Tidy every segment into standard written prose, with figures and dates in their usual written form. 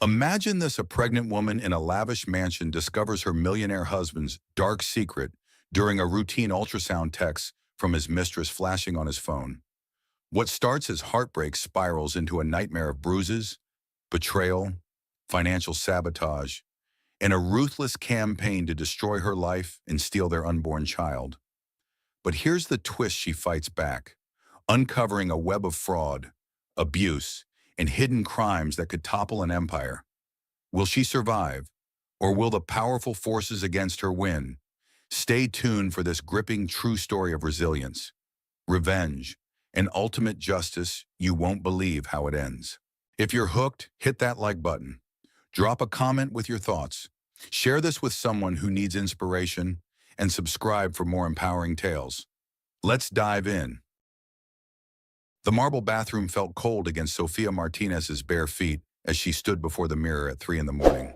Imagine this: a pregnant woman in a lavish mansion discovers her millionaire husband's dark secret during a routine ultrasound text from his mistress flashing on his phone. What starts as heartbreak spirals into a nightmare of bruises, betrayal, financial sabotage, and a ruthless campaign to destroy her life and steal their unborn child. But here's the twist: she fights back, uncovering a web of fraud, abuse, and hidden crimes that could topple an empire. Will she survive, or will the powerful forces against her win? Stay tuned for this gripping true story of resilience, revenge, and ultimate justice. You won't believe how it ends. If you're hooked, hit that like button. Drop a comment with your thoughts. Share this with someone who needs inspiration, and subscribe for more empowering tales. Let's dive in. The marble bathroom felt cold against Sofia Martinez's bare feet as she stood before the mirror at 3 in the morning.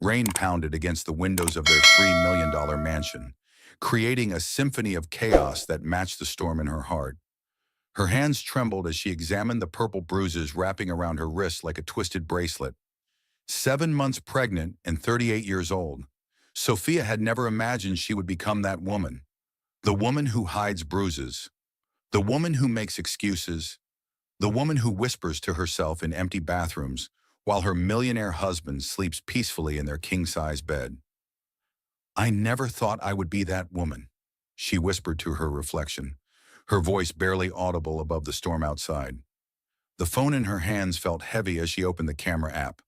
Rain pounded against the windows of their $3 million mansion, creating a symphony of chaos that matched the storm in her heart. Her hands trembled as she examined the purple bruises wrapping around her wrists like a twisted bracelet. 7 months pregnant and 38 years old, Sophia had never imagined she would become that woman. The woman who hides bruises. The woman who makes excuses. The woman who whispers to herself in empty bathrooms while her millionaire husband sleeps peacefully in their king-size bed. "I never thought I would be that woman," she whispered to her reflection, her voice barely audible above the storm outside. The phone in her hands felt heavy as she opened the camera app.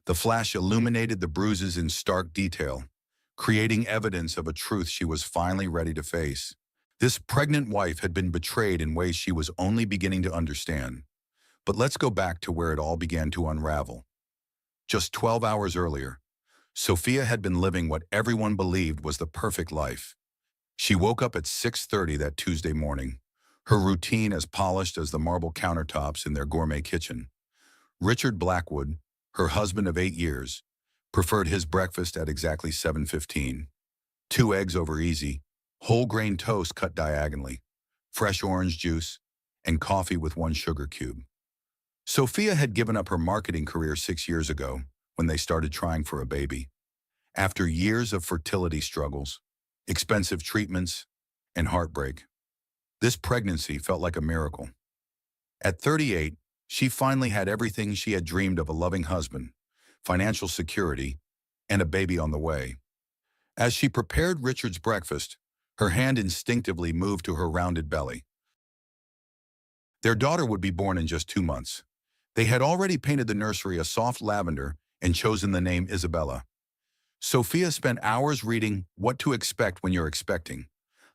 The flash illuminated the bruises in stark detail, creating evidence of a truth she was finally ready to face. This pregnant wife had been betrayed in ways she was only beginning to understand. But let's go back to where it all began to unravel. Just 12 hours earlier, Sophia had been living what everyone believed was the perfect life. She woke up at 6:30 that Tuesday morning, her routine as polished as the marble countertops in their gourmet kitchen. Richard Blackwood, her husband of 8 years, preferred his breakfast at exactly 7:15. 2 eggs over easy, whole grain toast cut diagonally, fresh orange juice, and coffee with 1 sugar cube. Sophia had given up her marketing career 6 years ago when they started trying for a baby. After years of fertility struggles, expensive treatments, and heartbreak, this pregnancy felt like a miracle. At 38, she finally had everything she had dreamed of: a loving husband, financial security, and a baby on the way. As she prepared Richard's breakfast, her hand instinctively moved to her rounded belly. Their daughter would be born in just 2 months. They had already painted the nursery a soft lavender and chosen the name Isabella. Sophia spent hours reading What to Expect When You're Expecting,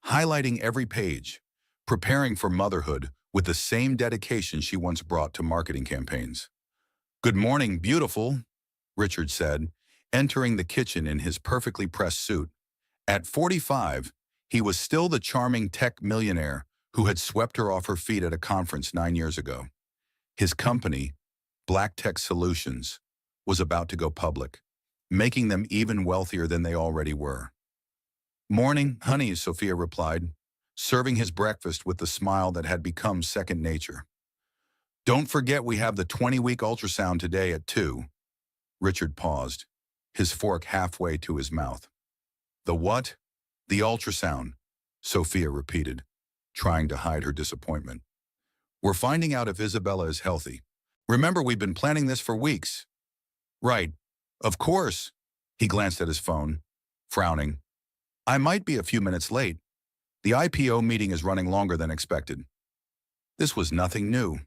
highlighting every page, preparing for motherhood with the same dedication she once brought to marketing campaigns. "Good morning, beautiful," Richard said, entering the kitchen in his perfectly pressed suit. At 45, he was still the charming tech millionaire who had swept her off her feet at a conference 9 years ago. His company, Black Tech Solutions, was about to go public, making them even wealthier than they already were. "Morning, honey," Sophia replied, serving his breakfast with the smile that had become second nature. "Don't forget we have the 20-week ultrasound today at 2. Richard paused, his fork halfway to his mouth. "The what?" "The ultrasound," Sophia repeated, trying to hide her disappointment. "We're finding out if Isabella is healthy. Remember, we've been planning this for weeks." "Right. Of course." He glanced at his phone, frowning. "I might be a few minutes late. The IPO meeting is running longer than expected." This was nothing new.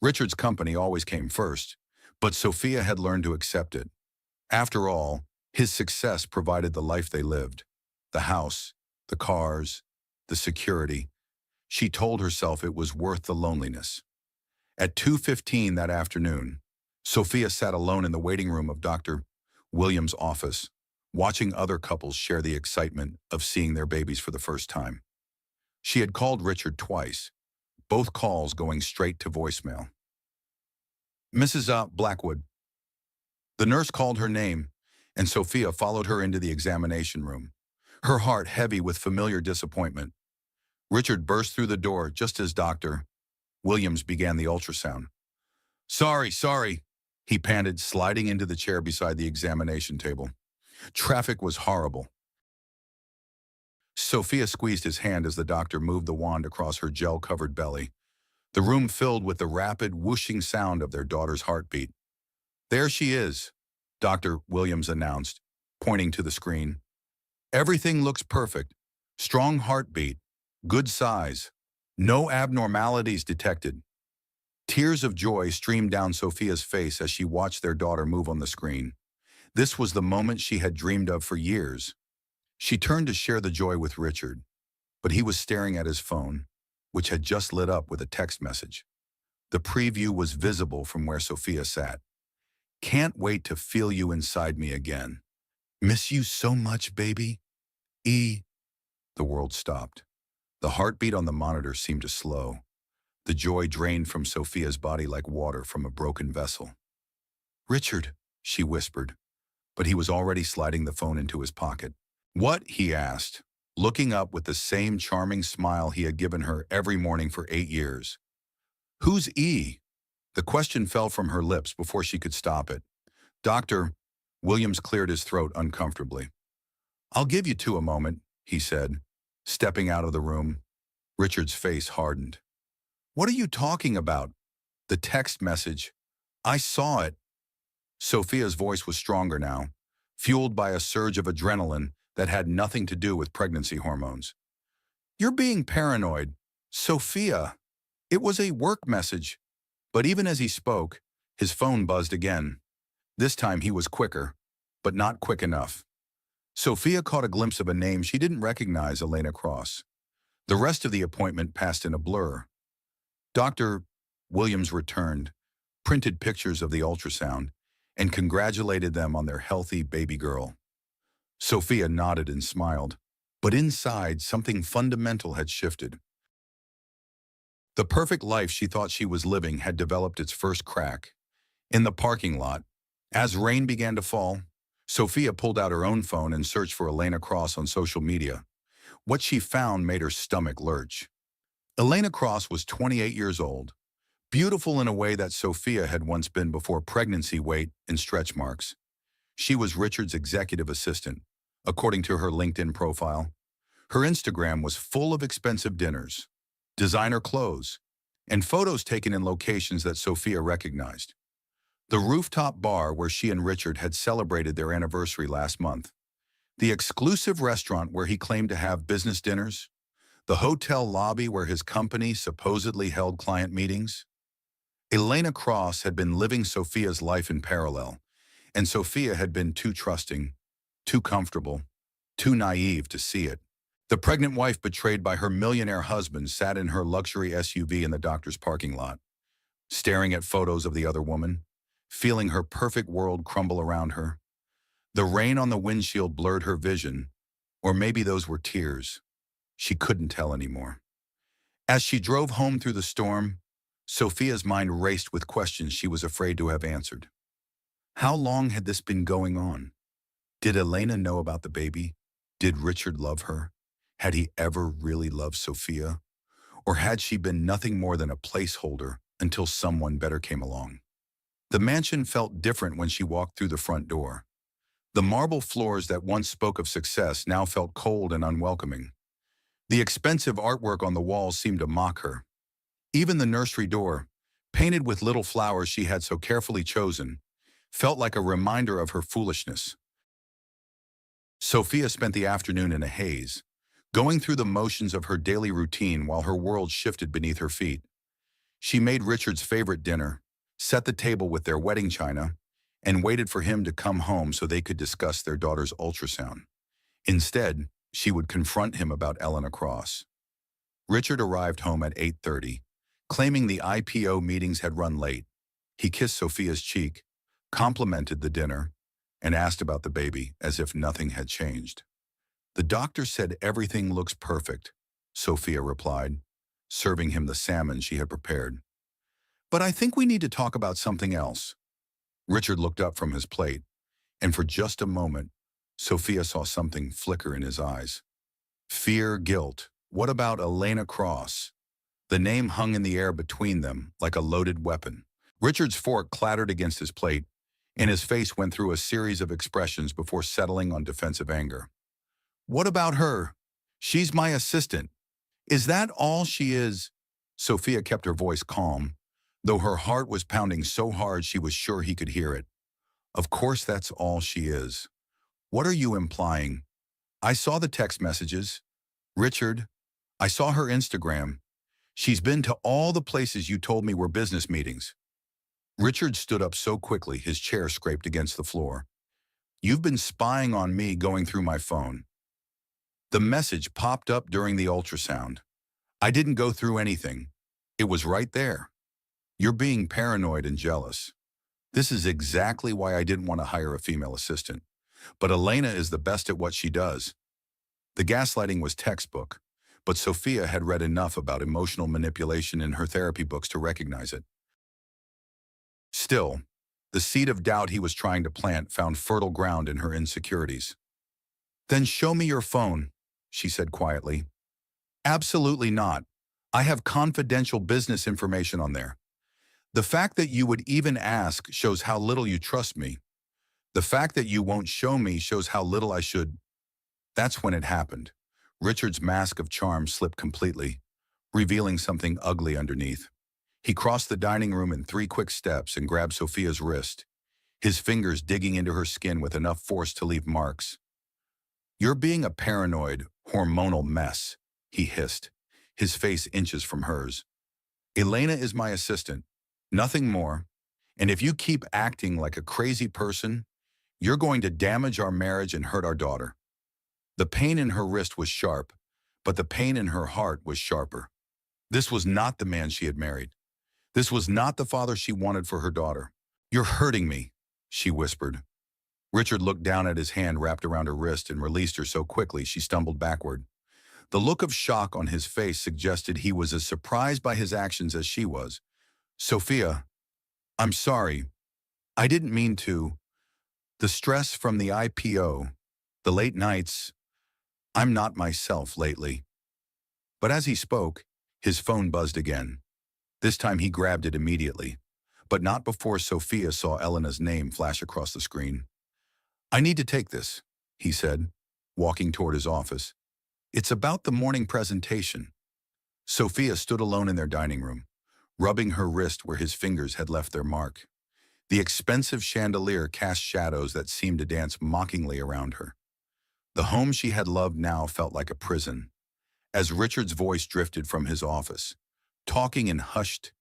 Richard's company always came first, but Sophia had learned to accept it. After all, his success provided the life they lived. The house, the cars, the security. She told herself it was worth the loneliness. At 2:15 that afternoon, Sophia sat alone in the waiting room of Dr. Williams' office, watching other couples share the excitement of seeing their babies for the first time. She had called Richard twice, both calls going straight to voicemail. "Mrs. Blackwood." The nurse called her name, and Sophia followed her into the examination room, her heart heavy with familiar disappointment. Richard burst through the door just as Dr. Williams began the ultrasound. Sorry," He panted, sliding into the chair beside the examination table. Traffic was horrible. Sophia squeezed his hand as the doctor moved the wand across her gel-covered belly. The room filled with the rapid, whooshing sound of their daughter's heartbeat. "There she is," Dr. Williams announced, pointing to the screen. "Everything looks perfect. Strong heartbeat. Good size. No abnormalities detected." Tears of joy streamed down Sophia's face as she watched their daughter move on the screen. This was the moment she had dreamed of for years. She turned to share the joy with Richard, but he was staring at his phone, which had just lit up with a text message. The preview was visible from where Sophia sat. "Can't wait to feel you inside me again. Miss you so much, baby. E." The world stopped. The heartbeat on the monitor seemed to slow. The joy drained from Sophia's body like water from a broken vessel. "Richard," she whispered, but he was already sliding the phone into his pocket. "What?" he asked, looking up with the same charming smile he had given her every morning for 8 years. "Who's E?" The question fell from her lips before she could stop it. "Dr." Williams cleared his throat uncomfortably. "I'll give you two a moment," he said, stepping out of the room. Richard's face hardened. "What are you talking about?" "The text message. I saw it." Sophia's voice was stronger now, fueled by a surge of adrenaline that had nothing to do with pregnancy hormones. "You're being paranoid. Sophia. It was a work message." But even as he spoke, his phone buzzed again. This time he was quicker, but not quick enough. Sophia caught a glimpse of a name she didn't recognize: Elena Cross. The rest of the appointment passed in a blur. Dr. Williams returned, printed pictures of the ultrasound, and congratulated them on their healthy baby girl. Sophia nodded and smiled, but inside something fundamental had shifted. The perfect life she thought she was living had developed its first crack. In the parking lot, as rain began to fall, Sophia pulled out her own phone and searched for Elena Cross on social media. What she found made her stomach lurch. Elena Cross was 28 years old, beautiful in a way that Sophia had once been before pregnancy weight and stretch marks. She was Richard's executive assistant, according to her LinkedIn profile. Her Instagram was full of expensive dinners, designer clothes, and photos taken in locations that Sophia recognized. The rooftop bar where she and Richard had celebrated their anniversary last month. The exclusive restaurant where he claimed to have business dinners. The hotel lobby where his company supposedly held client meetings. Elena Cross had been living Sophia's life in parallel, and Sophia had been too trusting, too comfortable, too naive to see it. The pregnant wife betrayed by her millionaire husband sat in her luxury SUV in the doctor's parking lot, staring at photos of the other woman, feeling her perfect world crumble around her. The rain on the windshield blurred her vision, or maybe those were tears. She couldn't tell anymore. As she drove home through the storm, Sophia's mind raced with questions she was afraid to have answered. How long had this been going on? Did Elena know about the baby? Did Richard love her? Had he ever really loved Sophia? Or had she been nothing more than a placeholder until someone better came along? The mansion felt different when she walked through the front door. The marble floors that once spoke of success now felt cold and unwelcoming. The expensive artwork on the walls seemed to mock her. Even the nursery door, painted with little flowers she had so carefully chosen, felt like a reminder of her foolishness. Sophia spent the afternoon in a haze, going through the motions of her daily routine while her world shifted beneath her feet. She made Richard's favorite dinner, set the table with their wedding china, and waited for him to come home so they could discuss their daughter's ultrasound. Instead, she would confront him about Elena Cross. Richard arrived home at 8:30, claiming the IPO meetings had run late. He kissed Sophia's cheek, complimented the dinner, and asked about the baby as if nothing had changed. "The doctor said everything looks perfect," Sophia replied, serving him the salmon she had prepared. "But I think we need to talk about something else." Richard looked up from his plate, and for just a moment, Sophia saw something flicker in his eyes. Fear, guilt. What about Elena Cross? The name hung in the air between them like a loaded weapon. Richard's fork clattered against his plate, and his face went through a series of expressions before settling on defensive anger. What about her? She's my assistant. Is that all she is? Sophia kept her voice calm, though her heart was pounding so hard she was sure he could hear it. Of course that's all she is. What are you implying? I saw the text messages. Richard, I saw her Instagram. She's been to all the places you told me were business meetings. Richard stood up so quickly his chair scraped against the floor. You've been spying on me going through my phone. The message popped up during the ultrasound. I didn't go through anything. It was right there. You're being paranoid and jealous. This is exactly why I didn't want to hire a female assistant. But Elena is the best at what she does. The gaslighting was textbook, but Sophia had read enough about emotional manipulation in her therapy books to recognize it. Still, the seed of doubt he was trying to plant found fertile ground in her insecurities. Then show me your phone, she said quietly. Absolutely not. I have confidential business information on there. The fact that you would even ask shows how little you trust me. The fact that you won't show me shows how little I should. That's when it happened. Richard's mask of charm slipped completely, revealing something ugly underneath. He crossed the dining room in 3 quick steps and grabbed Sophia's wrist, his fingers digging into her skin with enough force to leave marks. You're being a paranoid, hormonal mess, he hissed, his face inches from hers. Elena is my assistant, nothing more, and if you keep acting like a crazy person, you're going to damage our marriage and hurt our daughter. The pain in her wrist was sharp, but the pain in her heart was sharper. This was not the man she had married. This was not the father she wanted for her daughter. You're hurting me, she whispered. Richard looked down at his hand wrapped around her wrist and released her so quickly she stumbled backward. The look of shock on his face suggested he was as surprised by his actions as she was. Sophia, I'm sorry. I didn't mean to. The stress from the IPO, the late nights, I'm not myself lately. But as he spoke, his phone buzzed again. This time he grabbed it immediately, but not before Sophia saw Elena's name flash across the screen. I need to take this, he said, walking toward his office. It's about the morning presentation. Sophia stood alone in their dining room, rubbing her wrist where his fingers had left their mark. The expensive chandelier cast shadows that seemed to dance mockingly around her. The home she had loved now felt like a prison. As Richard's voice drifted from his office, talking in hushed,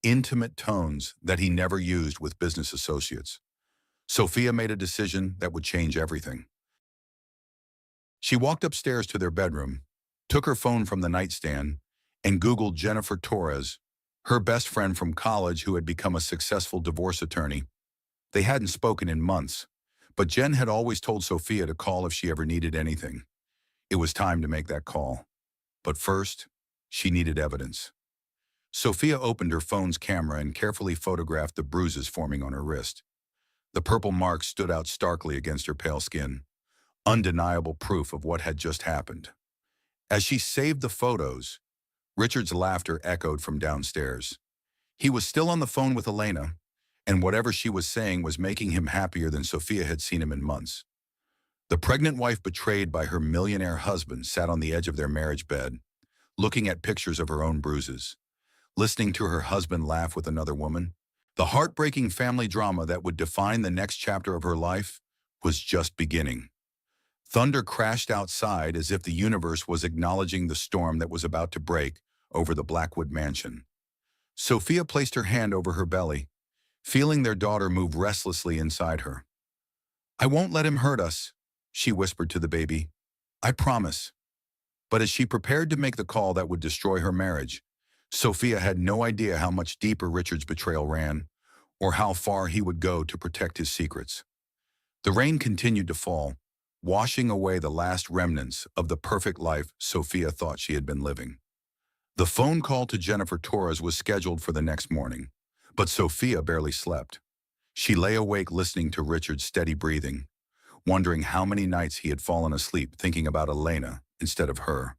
intimate tones that he never used with business associates, Sophia made a decision that would change everything. She walked upstairs to their bedroom, took her phone from the nightstand, and Googled Jennifer Torres, her best friend from college who had become a successful divorce attorney. They hadn't spoken in months, but Jen had always told Sophia to call if she ever needed anything. It was time to make that call. But first, she needed evidence. Sophia opened her phone's camera and carefully photographed the bruises forming on her wrist. The purple marks stood out starkly against her pale skin, undeniable proof of what had just happened. As she saved the photos, Richard's laughter echoed from downstairs. He was still on the phone with Elena, and whatever she was saying was making him happier than Sophia had seen him in months. The pregnant wife betrayed by her millionaire husband sat on the edge of their marriage bed, looking at pictures of her own bruises, listening to her husband laugh with another woman. The heartbreaking family drama that would define the next chapter of her life was just beginning. Thunder crashed outside as if the universe was acknowledging the storm that was about to break over the Blackwood mansion. Sophia placed her hand over her belly, feeling their daughter move restlessly inside her. I won't let him hurt us, she whispered to the baby. I promise. But as she prepared to make the call that would destroy her marriage, Sophia had no idea how much deeper Richard's betrayal ran, or how far he would go to protect his secrets. The rain continued to fall, washing away the last remnants of the perfect life Sophia thought she had been living. The phone call to Jennifer Torres was scheduled for the next morning, but Sophia barely slept. She lay awake listening to Richard's steady breathing, wondering how many nights he had fallen asleep thinking about Elena instead of her.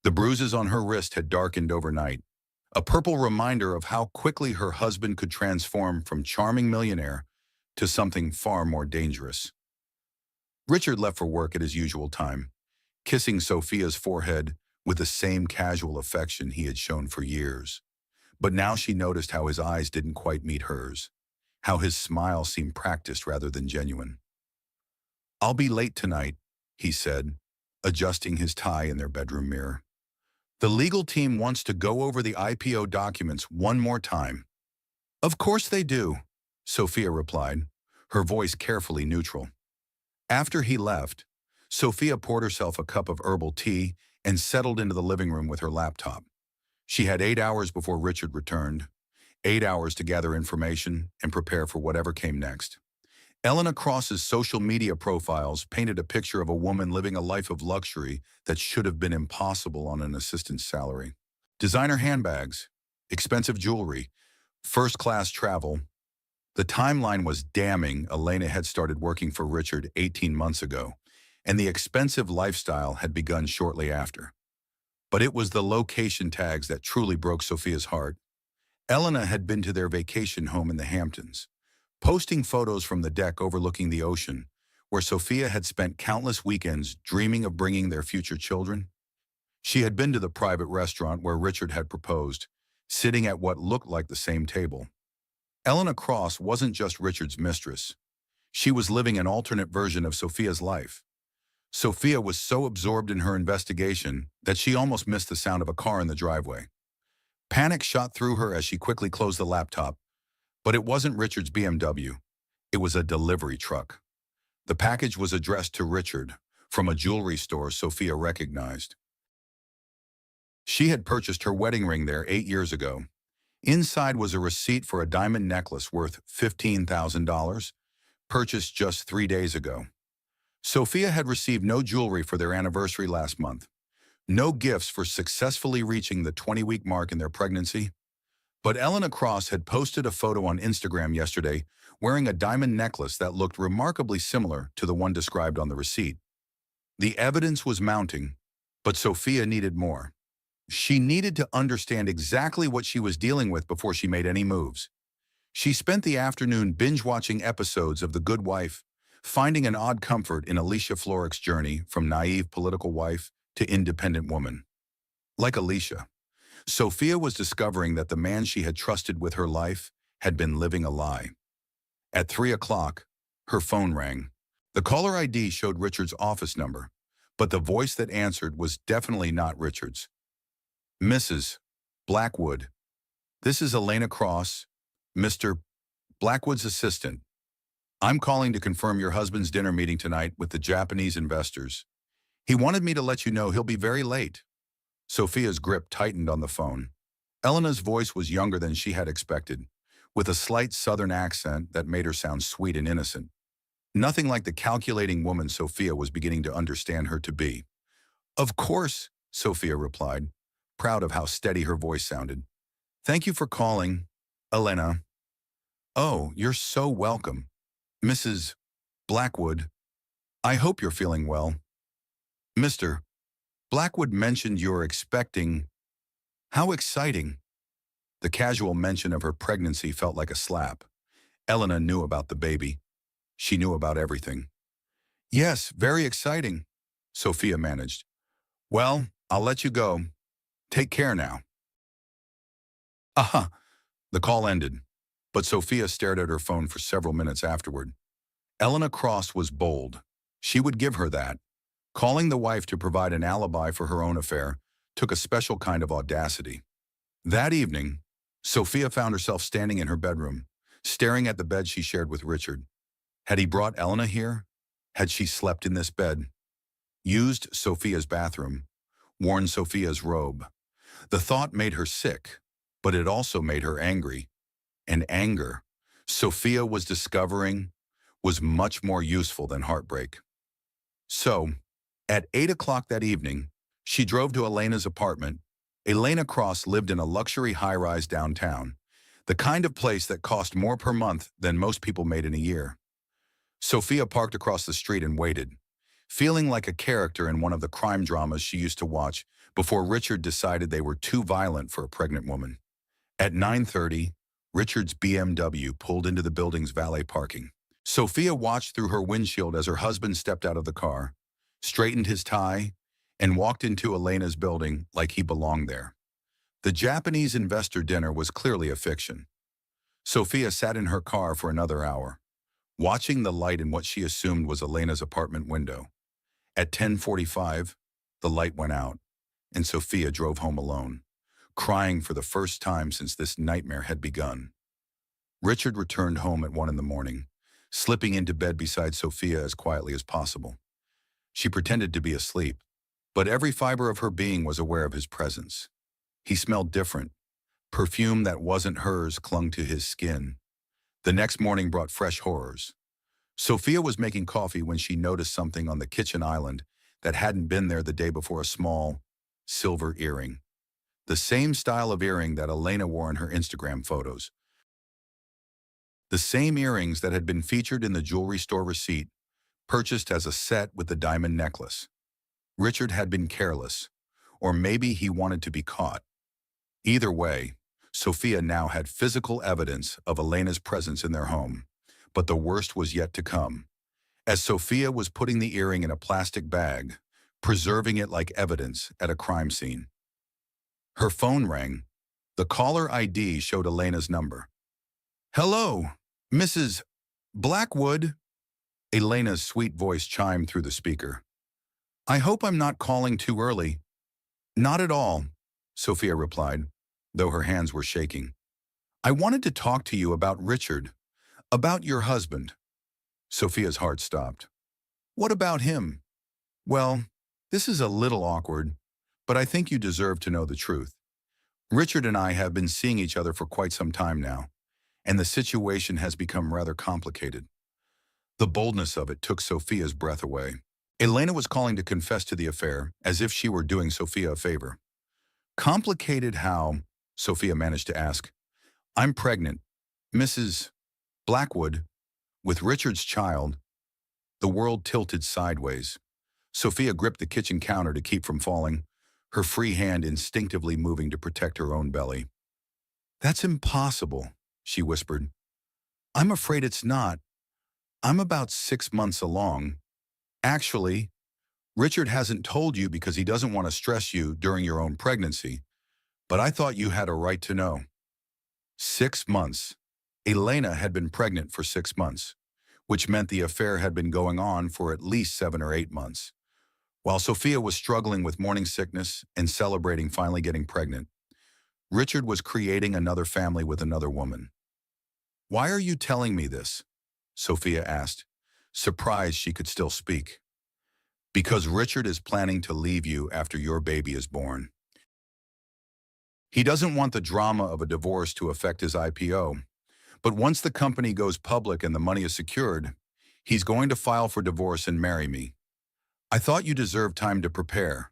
The bruises on her wrist had darkened overnight, a purple reminder of how quickly her husband could transform from charming millionaire to something far more dangerous. Richard left for work at his usual time, kissing Sophia's forehead with the same casual affection he had shown for years. But now she noticed how his eyes didn't quite meet hers, how his smile seemed practiced rather than genuine. "I'll be late tonight," he said, adjusting his tie in their bedroom mirror. "The legal team wants to go over the IPO documents one more time." "Of course they do," Sophia replied, her voice carefully neutral. After he left, Sophia poured herself a cup of herbal tea and settled into the living room with her laptop. She had 8 hours before Richard returned, 8 hours to gather information and prepare for whatever came next. Elena Cross's social media profiles painted a picture of a woman living a life of luxury that should have been impossible on an assistant's salary. Designer handbags, expensive jewelry, first-class travel. The timeline was damning. Elena had started working for Richard 18 months ago, and the expensive lifestyle had begun shortly after. But it was the location tags that truly broke Sophia's heart. Elena had been to their vacation home in the Hamptons, posting photos from the deck overlooking the ocean, where Sophia had spent countless weekends dreaming of bringing their future children. She had been to the private restaurant where Richard had proposed, sitting at what looked like the same table. Elena Cross wasn't just Richard's mistress. She was living an alternate version of Sophia's life. Sophia was so absorbed in her investigation that she almost missed the sound of a car in the driveway. Panic shot through her as she quickly closed the laptop, but it wasn't Richard's BMW. It was a delivery truck. The package was addressed to Richard from a jewelry store Sophia recognized. She had purchased her wedding ring there 8 years ago. Inside was a receipt for a diamond necklace worth $15,000, purchased just 3 days ago. Sophia had received no jewelry for their anniversary last month, no gifts for successfully reaching the 20-week mark in their pregnancy. But Elena Cross had posted a photo on Instagram yesterday wearing a diamond necklace that looked remarkably similar to the one described on the receipt. The evidence was mounting, but Sophia needed more. She needed to understand exactly what she was dealing with before she made any moves. She spent the afternoon binge-watching episodes of The Good Wife, finding an odd comfort in Alicia Florrick's journey from naive political wife to independent woman. Like Alicia, Sophia was discovering that the man she had trusted with her life had been living a lie. At 3 o'clock, her phone rang. The caller ID showed Richard's office number, but the voice that answered was definitely not Richard's. "Mrs. Blackwood, this is Elena Cross, Mr. Blackwood's assistant. I'm calling to confirm your husband's dinner meeting tonight with the Japanese investors. He wanted me to let you know he'll be very late." Sophia's grip tightened on the phone. Elena's voice was younger than she had expected, with a slight southern accent that made her sound sweet and innocent. Nothing like the calculating woman Sophia was beginning to understand her to be. "Of course," Sophia replied, proud of how steady her voice sounded. "Thank you for calling, Elena." "Oh, you're so welcome, Mrs. Blackwood. I hope you're feeling well. Mr. Blackwood mentioned you're expecting. How exciting." The casual mention of her pregnancy felt like a slap. Elena knew about the baby. She knew about everything. "Yes, very exciting," Sophia managed. "Well, I'll let you go. Take care now." Aha! The call ended, but Sophia stared at her phone for several minutes afterward. Elena Cross was bold. She would give her that. Calling the wife to provide an alibi for her own affair took a special kind of audacity. That evening, Sophia found herself standing in her bedroom, staring at the bed she shared with Richard. Had he brought Elena here? Had she slept in this bed? Used Sophia's bathroom? Worn Sophia's robe? The thought made her sick, but it also made her angry. And anger, Sophia was discovering, was much more useful than heartbreak. So, at 8 o'clock that evening, she drove to Elena's apartment. Elena Cross lived in a luxury high-rise downtown, the kind of place that cost more per month than most people made in a year. Sophia parked across the street and waited, feeling like a character in one of the crime dramas she used to watch before Richard decided they were too violent for a pregnant woman. At 9:30, Richard's BMW pulled into the building's valet parking. Sophia watched through her windshield as her husband stepped out of the car, straightened his tie, and walked into Elena's building like he belonged there. The Japanese investor dinner was clearly a fiction. Sophia sat in her car for another hour, watching the light in what she assumed was Elena's apartment window. At 10:45, the light went out, and Sophia drove home alone, crying for the first time since this nightmare had begun. Richard returned home at 1 in the morning, slipping into bed beside Sophia as quietly as possible. She pretended to be asleep, but every fiber of her being was aware of his presence. He smelled different. Perfume that wasn't hers clung to his skin. The next morning brought fresh horrors. Sophia was making coffee when she noticed something on the kitchen island that hadn't been there the day before: a small, silver earring. The same style of earring that Elena wore in her Instagram photos. The same earrings that had been featured in the jewelry store receipt, purchased as a set with the diamond necklace. Richard had been careless, or maybe he wanted to be caught. Either way, Sophia now had physical evidence of Elena's presence in their home, but the worst was yet to come. As Sophia was putting the earring in a plastic bag, preserving it like evidence at a crime scene, her phone rang. The caller ID showed Elena's number. "Hello, Mrs. Blackwood." Elena's sweet voice chimed through the speaker. "I hope I'm not calling too early." "Not at all," Sophia replied, though her hands were shaking. "I wanted to talk to you about Richard, about your husband." Sophia's heart stopped. "What about him?" "Well, this is a little awkward, but I think you deserve to know the truth. Richard and I have been seeing each other for quite some time now, and the situation has become rather complicated." The boldness of it took Sophia's breath away. Elena was calling to confess to the affair, as if she were doing Sophia a favor. "Complicated how?" Sophia managed to ask. "I'm pregnant, Mrs. Blackwood, with Richard's child." The world tilted sideways. Sophia gripped the kitchen counter to keep from falling, her free hand instinctively moving to protect her own belly. "That's impossible," she whispered. "I'm afraid it's not. I'm about 6 months along. Actually, Richard hasn't told you because he doesn't want to stress you during your own pregnancy, but I thought you had a right to know." 6 months. Elena had been pregnant for 6 months, which meant the affair had been going on for at least 7 or 8 months. While Sophia was struggling with morning sickness and celebrating finally getting pregnant, Richard was creating another family with another woman. "Why are you telling me this?" Sophia asked, surprised she could still speak. "Because Richard is planning to leave you after your baby is born. He doesn't want the drama of a divorce to affect his IPO, but once the company goes public and the money is secured, he's going to file for divorce and marry me. I thought you deserved time to prepare."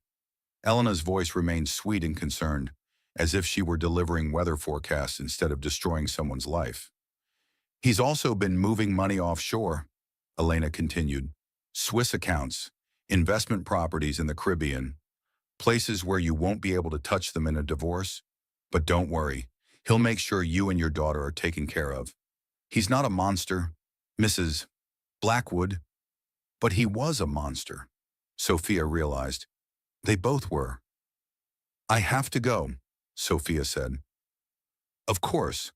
Elena's voice remained sweet and concerned, as if she were delivering weather forecasts instead of destroying someone's life. "He's also been moving money offshore," Elena continued. "Swiss accounts, investment properties in the Caribbean, places where you won't be able to touch them in a divorce. But don't worry, he'll make sure you and your daughter are taken care of. He's not a monster, Mrs. Blackwood." But he was a monster, Sophia realized. They both were. "I have to go," Sophia said. "Of course.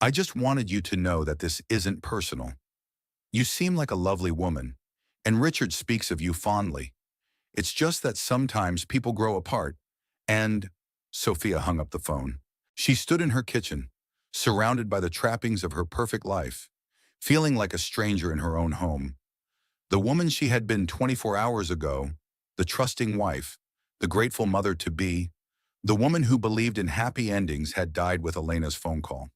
I just wanted you to know that this isn't personal. You seem like a lovely woman, and Richard speaks of you fondly. It's just that sometimes people grow apart, and—" Sophia hung up the phone. She stood in her kitchen, surrounded by the trappings of her perfect life, feeling like a stranger in her own home. The woman she had been 24 hours ago, the trusting wife, the grateful mother-to-be, the woman who believed in happy endings had died with Elena's phone call.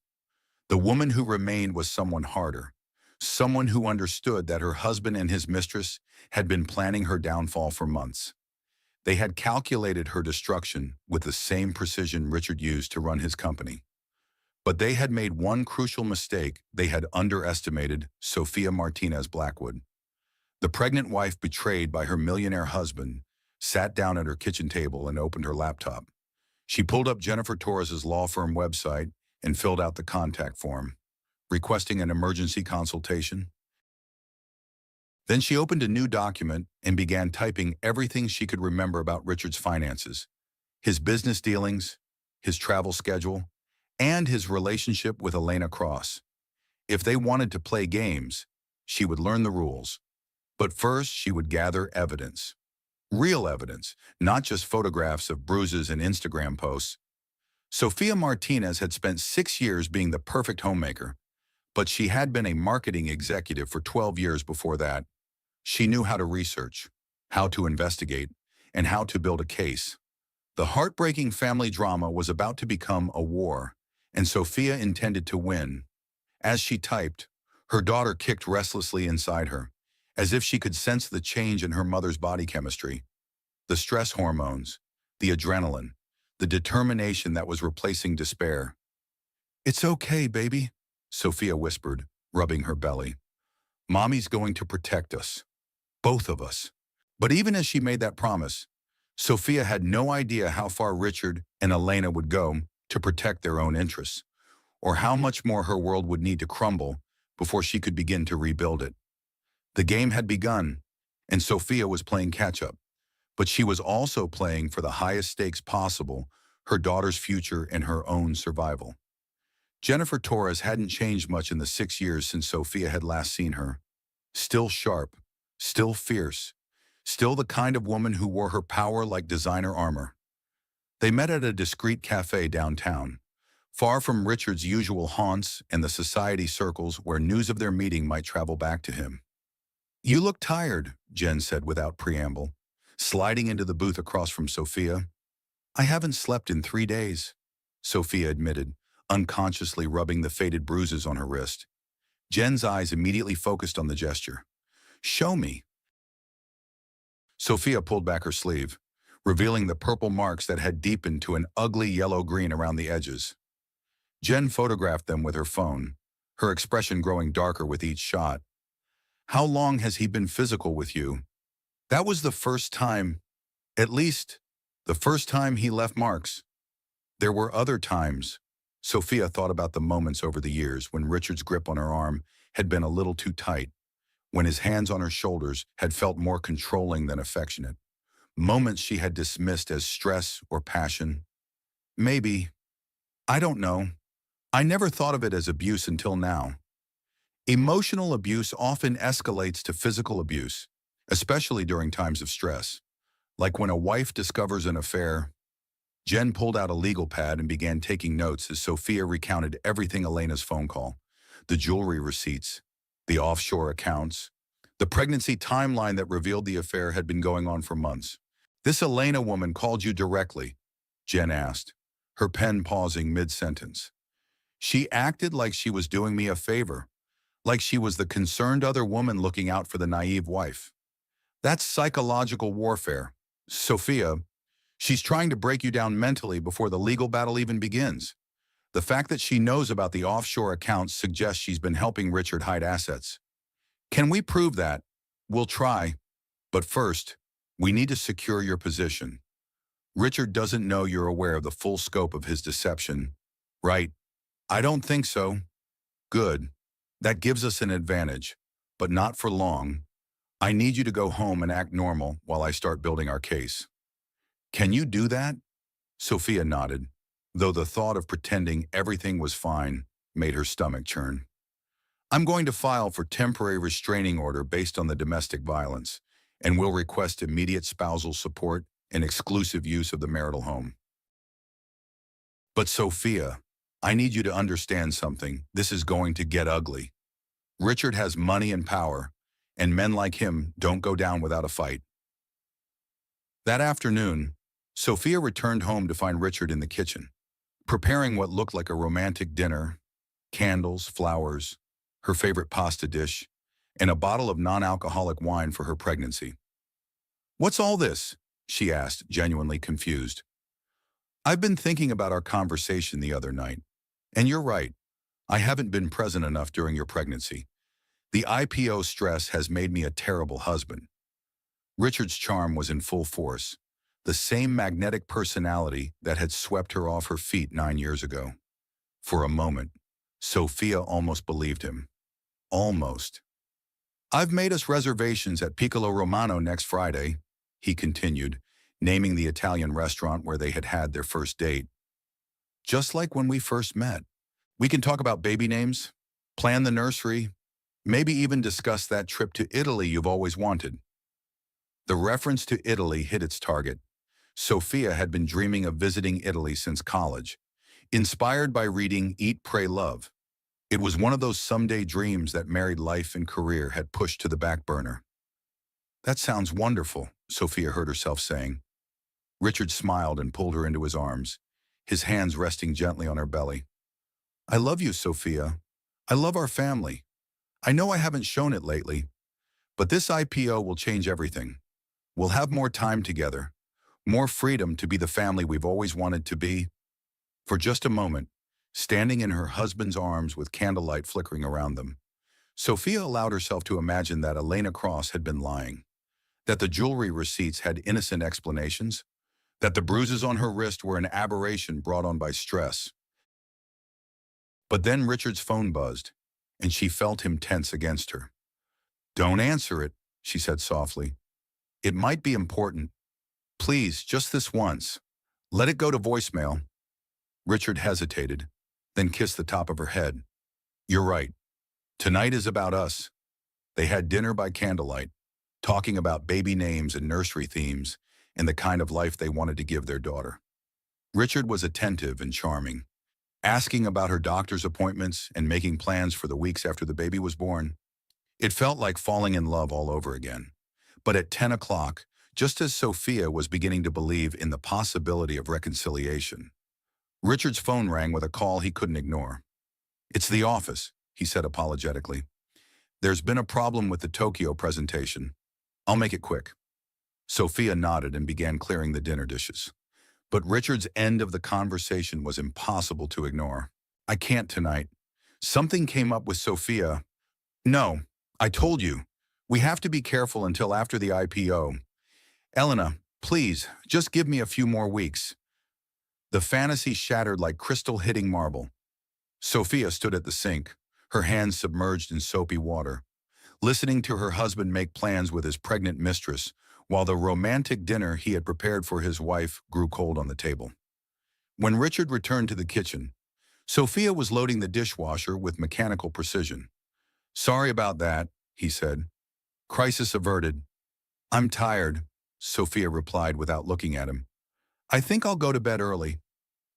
The woman who remained was someone harder, someone who understood that her husband and his mistress had been planning her downfall for months. They had calculated her destruction with the same precision Richard used to run his company. But they had made one crucial mistake. They had underestimated Sophia Martinez Blackwood. The pregnant wife, betrayed by her millionaire husband, sat down at her kitchen table and opened her laptop. She pulled up Jennifer Torres's law firm website and filled out the contact form, requesting an emergency consultation. Then she opened a new document and began typing everything she could remember about Richard's finances, his business dealings, his travel schedule, and his relationship with Elena Cross. If they wanted to play games, she would learn the rules. But first, she would gather evidence. Real evidence, not just photographs of bruises and Instagram posts. Sofia Martinez had spent 6 years being the perfect homemaker, but she had been a marketing executive for 12 years before that. She knew how to research, how to investigate, and how to build a case. The heartbreaking family drama was about to become a war, and Sofia intended to win. As she typed, her daughter kicked restlessly inside her, as if she could sense the change in her mother's body chemistry. The stress hormones, the adrenaline, the determination that was replacing despair. "It's okay, baby," Sofia whispered, rubbing her belly. "Mommy's going to protect us. Both of us." But even as she made that promise, Sofia had no idea how far Richard and Elena would go to protect their own interests, or how much more her world would need to crumble before she could begin to rebuild it. The game had begun, and Sofia was playing catch-up, but she was also playing for the highest stakes possible, her daughter's future and her own survival. Jennifer Torres hadn't changed much in the 6 years since Sofia had last seen her. Still sharp, still fierce, still the kind of woman who wore her power like designer armor. They met at a discreet cafe downtown, far from Richard's usual haunts and the society circles where news of their meeting might travel back to him. "You look tired," Jen said without preamble, sliding into the booth across from Sofia. "I haven't slept in 3 days," Sofia admitted, unconsciously rubbing the faded bruises on her wrist. Jen's eyes immediately focused on the gesture. "Show me." Sofia pulled back her sleeve, revealing the purple marks that had deepened to an ugly yellow-green around the edges. Jen photographed them with her phone, her expression growing darker with each shot. "How long has he been physical with you?" "That was the first time, at least, the first time he left marks. There were other times." Sofia thought about the moments over the years when Richard's grip on her arm had been a little too tight, when his hands on her shoulders had felt more controlling than affectionate. Moments she had dismissed as stress or passion. "Maybe. I don't know. I never thought of it as abuse until now." Emotional abuse often escalates to physical abuse, especially during times of stress. Like when a wife discovers an affair. Jen pulled out a legal pad and began taking notes as Sofia recounted everything: Elena's phone call, the jewelry receipts, the offshore accounts. The pregnancy timeline that revealed the affair had been going on for months. "This Elena woman called you directly?" Jen asked, her pen pausing mid-sentence. "She acted like she was doing me a favor, like she was the concerned other woman looking out for the naive wife. That's psychological warfare. Sofia, she's trying to break you down mentally before the legal battle even begins. The fact that she knows about the offshore accounts suggests she's been helping Richard hide assets. Can we prove that? We'll try. But first, we need to secure your position. Richard doesn't know you're aware of the full scope of his deception, right?" "I don't think so." "Good. That gives us an advantage, but not for long. I need you to go home and act normal while I start building our case." "Can you do that?" Sofia nodded, though the thought of pretending everything was fine made her stomach churn. "I'm going to file for temporary restraining order based on the domestic violence, and will request immediate spousal support and exclusive use of the marital home." "But Sofia, I need you to understand something. This is going to get ugly. Richard has money and power, and men like him don't go down without a fight." That afternoon, Sofia returned home to find Richard in the kitchen, preparing what looked like a romantic dinner: candles, flowers, her favorite pasta dish, and a bottle of non-alcoholic wine for her pregnancy. "What's all this?" she asked, genuinely confused. "I've been thinking about our conversation the other night, and you're right. I haven't been present enough during your pregnancy. The IPO stress has made me a terrible husband." Richard's charm was in full force, the same magnetic personality that had swept her off her feet 9 years ago. For a moment, Sophia almost believed him. Almost. "I've made us reservations at Piccolo Romano next Friday," he continued, naming the Italian restaurant where they had had their first date. "Just like when we first met. We can talk about baby names, plan the nursery, maybe even discuss that trip to Italy you've always wanted." The reference to Italy hit its target. Sophia had been dreaming of visiting Italy since college, inspired by reading Eat, Pray, Love. It was one of those someday dreams that married life and career had pushed to the back burner. "That sounds wonderful," Sophia heard herself saying. Richard smiled and pulled her into his arms, his hands resting gently on her belly. "I love you, Sophia. I love our family. I know I haven't shown it lately, but this IPO will change everything. We'll have more time together, more freedom to be the family we've always wanted to be." For just a moment, standing in her husband's arms with candlelight flickering around them, Sophia allowed herself to imagine that Elena Cross had been lying, that the jewelry receipts had innocent explanations, that the bruises on her wrist were an aberration brought on by stress. But then Richard's phone buzzed, and she felt him tense against her. "Don't answer it," she said softly. "It might be important. Please, just this once. Let it go to voicemail." Richard hesitated, then kissed the top of her head. "You're right. Tonight is about us." They had dinner by candlelight, talking about baby names and nursery themes and the kind of life they wanted to give their daughter. Richard was attentive and charming, asking about her doctor's appointments and making plans for the weeks after the baby was born. It felt like falling in love all over again. But at 10 o'clock, just as Sophia was beginning to believe in the possibility of reconciliation, Richard's phone rang with a call he couldn't ignore. "It's the office," he said apologetically. "There's been a problem with the Tokyo presentation. I'll make it quick." Sophia nodded and began clearing the dinner dishes. But Richard's end of the conversation was impossible to ignore. "I can't tonight. Something came up with Sophia." "No, I told you. We have to be careful until after the IPO. Elena, please, just give me a few more weeks." The fantasy shattered like crystal hitting marble. Sophia stood at the sink, her hands submerged in soapy water, listening to her husband make plans with his pregnant mistress, while the romantic dinner he had prepared for his wife grew cold on the table. When Richard returned to the kitchen, Sophia was loading the dishwasher with mechanical precision. "Sorry about that," he said. "Crisis averted." "I'm tired," Sophia replied without looking at him. "I think I'll go to bed early."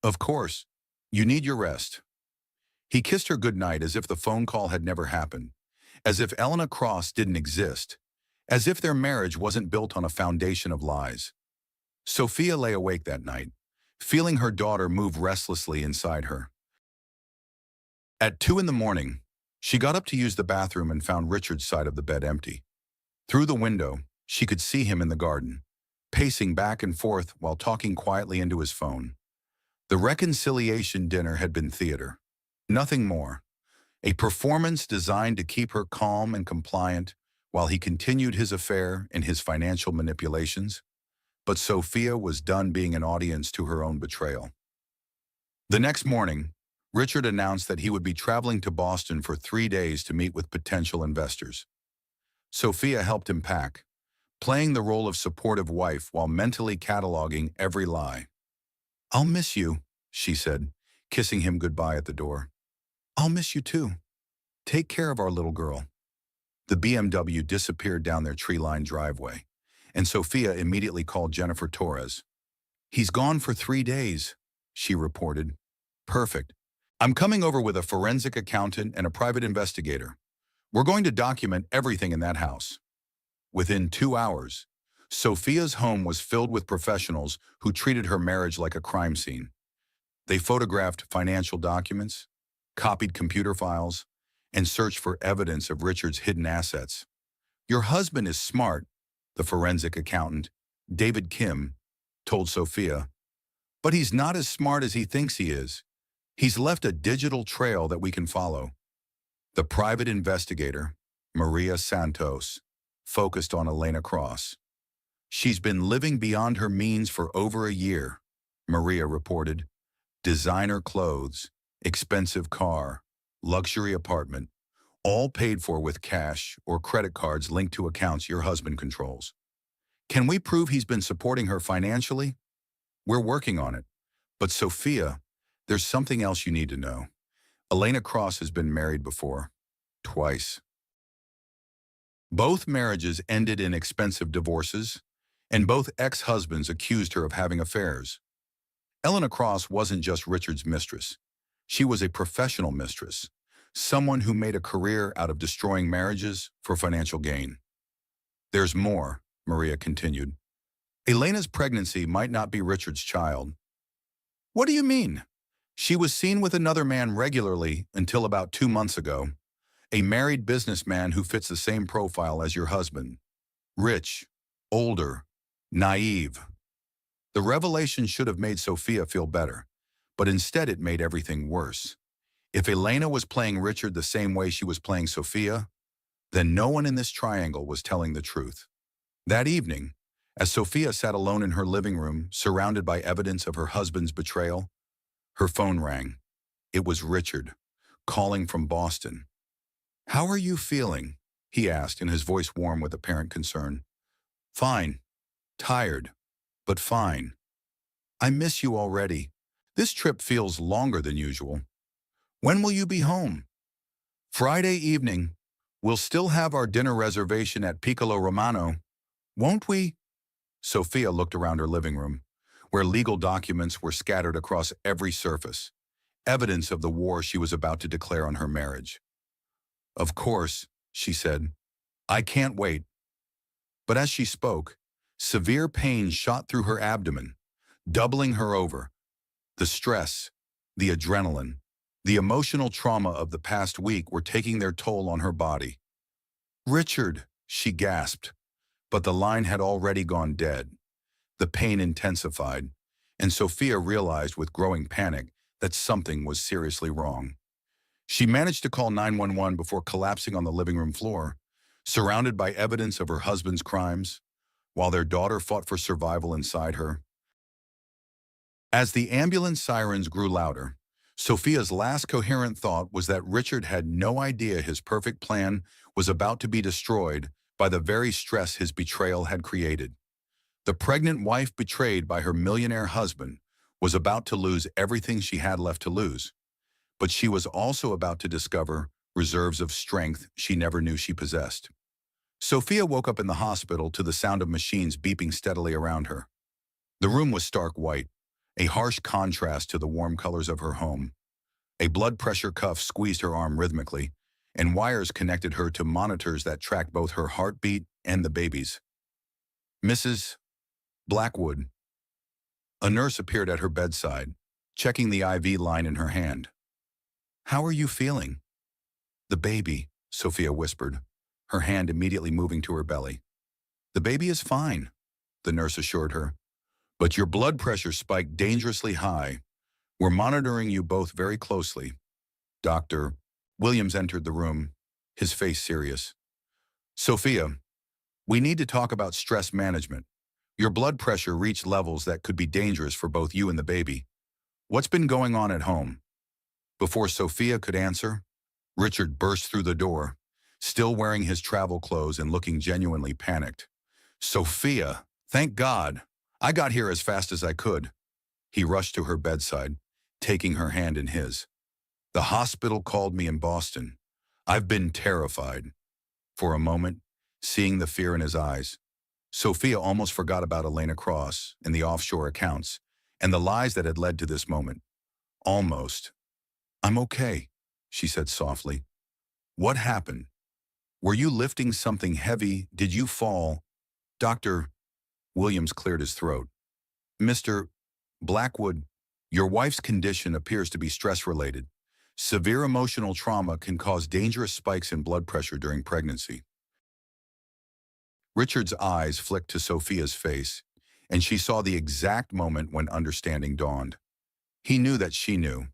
"Of course. You need your rest." He kissed her goodnight as if the phone call had never happened, as if Elena Cross didn't exist, as if their marriage wasn't built on a foundation of lies. Sophia lay awake that night, feeling her daughter move restlessly inside her. At 2 in the morning, she got up to use the bathroom and found Richard's side of the bed empty. Through the window, she could see him in the garden, pacing back and forth while talking quietly into his phone. The reconciliation dinner had been theater. Nothing more. A performance designed to keep her calm and compliant while he continued his affair and his financial manipulations. But Sophia was done being an audience to her own betrayal. The next morning, Richard announced that he would be traveling to Boston for 3 days to meet with potential investors. Sophia helped him pack, playing the role of supportive wife while mentally cataloging every lie. "I'll miss you," she said, kissing him goodbye at the door. "I'll miss you too. Take care of our little girl." The BMW disappeared down their tree-lined driveway, and Sophia immediately called Jennifer Torres. "He's gone for 3 days," she reported. "Perfect. I'm coming over with a forensic accountant and a private investigator. We're going to document everything in that house." Within 2 hours, Sophia's home was filled with professionals who treated her marriage like a crime scene. They photographed financial documents, copied computer files, and searched for evidence of Richard's hidden assets. "Your husband is smart," the forensic accountant, David Kim, told Sophia, "but he's not as smart as he thinks he is. He's left a digital trail that we can follow." The private investigator, Maria Santos, focused on Elena Cross. "She's been living beyond her means for over a year," Maria reported. "Designer clothes, expensive car, luxury apartment, all paid for with cash or credit cards linked to accounts your husband controls. Can we prove he's been supporting her financially? We're working on it. But Sophia, there's something else you need to know. Elena Cross has been married before. Twice. Both marriages ended in expensive divorces, and both ex-husbands accused her of having affairs. Elena Cross wasn't just Richard's mistress. She was a professional mistress, someone who made a career out of destroying marriages for financial gain. There's more, Maria continued. Elena's pregnancy might not be Richard's child. What do you mean? She was seen with another man regularly until about 2 months ago, a married businessman who fits the same profile as your husband. Rich, older, naive. The revelation should have made Sophia feel better, but instead it made everything worse. If Elena was playing Richard the same way she was playing Sophia, then no one in this triangle was telling the truth. That evening, as Sophia sat alone in her living room, surrounded by evidence of her husband's betrayal, her phone rang. It was Richard, calling from Boston. "How are you feeling?" he asked, and his voice warm with apparent concern. "Fine. Tired, but fine. I miss you already. This trip feels longer than usual. When will you be home?" "Friday evening. We'll still have our dinner reservation at Piccolo Romano, won't we?" Sophia looked around her living room, where legal documents were scattered across every surface, evidence of the war she was about to declare on her marriage. "Of course," she said. "I can't wait." But as she spoke, severe pain shot through her abdomen, doubling her over. The stress, the adrenaline, the emotional trauma of the past week were taking their toll on her body. "Richard," she gasped, but the line had already gone dead. The pain intensified, and Sophia realized with growing panic that something was seriously wrong. She managed to call 911 before collapsing on the living room floor, surrounded by evidence of her husband's crimes, while their daughter fought for survival inside her. As the ambulance sirens grew louder, Sophia's last coherent thought was that Richard had no idea his perfect plan was about to be destroyed by the very stress his betrayal had created. The pregnant wife betrayed by her millionaire husband was about to lose everything she had left to lose, but she was also about to discover reserves of strength she never knew she possessed. Sophia woke up in the hospital to the sound of machines beeping steadily around her. The room was stark white, a harsh contrast to the warm colors of her home. A blood pressure cuff squeezed her arm rhythmically, and wires connected her to monitors that tracked both her heartbeat and the baby's. "Mrs. Blackwood." A nurse appeared at her bedside, checking the IV line in her hand. "How are you feeling?" "The baby," Sophia whispered, her hand immediately moving to her belly. "The baby is fine," the nurse assured her. "But your blood pressure spiked dangerously high. We're monitoring you both very closely." Dr. Williams entered the room, his face serious. "Sophia, we need to talk about stress management. Your blood pressure reached levels that could be dangerous for both you and the baby. What's been going on at home?" Before Sophia could answer, Richard burst through the door, still wearing his travel clothes and looking genuinely panicked. "Sophia, thank God. I got here as fast as I could." He rushed to her bedside, taking her hand in his. "The hospital called me in Boston. I've been terrified." For a moment, seeing the fear in his eyes, Sophia almost forgot about Elena Cross and the offshore accounts and the lies that had led to this moment. Almost. "I'm okay," she said softly. "What happened? Were you lifting something heavy? Did you fall?" Dr. Williams cleared his throat. "Mr. Blackwood, your wife's condition appears to be stress-related. Severe emotional trauma can cause dangerous spikes in blood pressure during pregnancy." Richard's eyes flicked to Sophia's face, and she saw the exact moment when understanding dawned. He knew that she knew.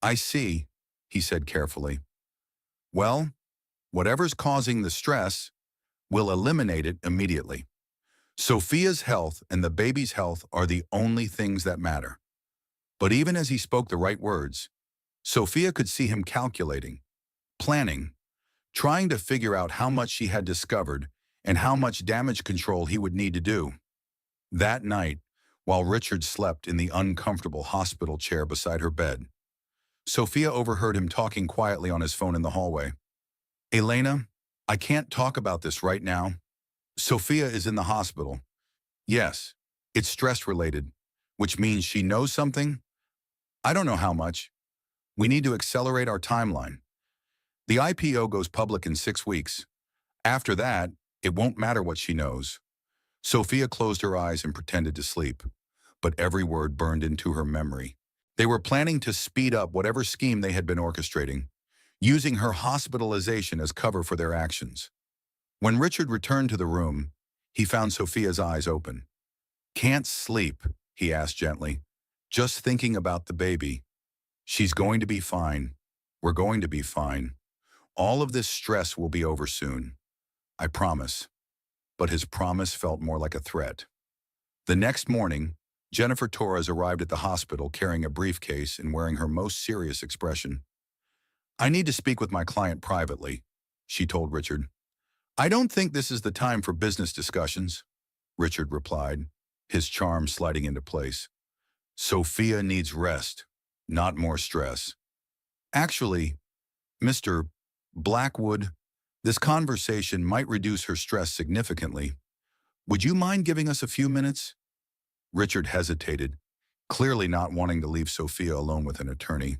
"I see," he said carefully. "Well, whatever's causing the stress, we'll eliminate it immediately. Sophia's health and the baby's health are the only things that matter." But even as he spoke the right words, Sophia could see him calculating, planning, trying to figure out how much she had discovered and how much damage control he would need to do. That night, while Richard slept in the uncomfortable hospital chair beside her bed, Sophia overheard him talking quietly on his phone in the hallway. "Elena, I can't talk about this right now. Sophia is in the hospital. Yes, it's stress-related, which means she knows something. I don't know how much. We need to accelerate our timeline. The IPO goes public in 6 weeks. After that, it won't matter what she knows." Sophia closed her eyes and pretended to sleep, but every word burned into her memory. They were planning to speed up whatever scheme they had been orchestrating, using her hospitalization as cover for their actions. When Richard returned to the room, he found Sophia's eyes open. "Can't sleep," he asked gently. "Just thinking about the baby. She's going to be fine. We're going to be fine. All of this stress will be over soon. I promise." But his promise felt more like a threat. The next morning, Jennifer Torres arrived at the hospital carrying a briefcase and wearing her most serious expression. "I need to speak with my client privately," she told Richard. "I don't think this is the time for business discussions," Richard replied, his charm sliding into place. "Sophia needs rest, not more stress. Actually, Mr. Blackwood, this conversation might reduce her stress significantly. Would you mind giving us a few minutes?" Richard hesitated, clearly not wanting to leave Sophia alone with an attorney,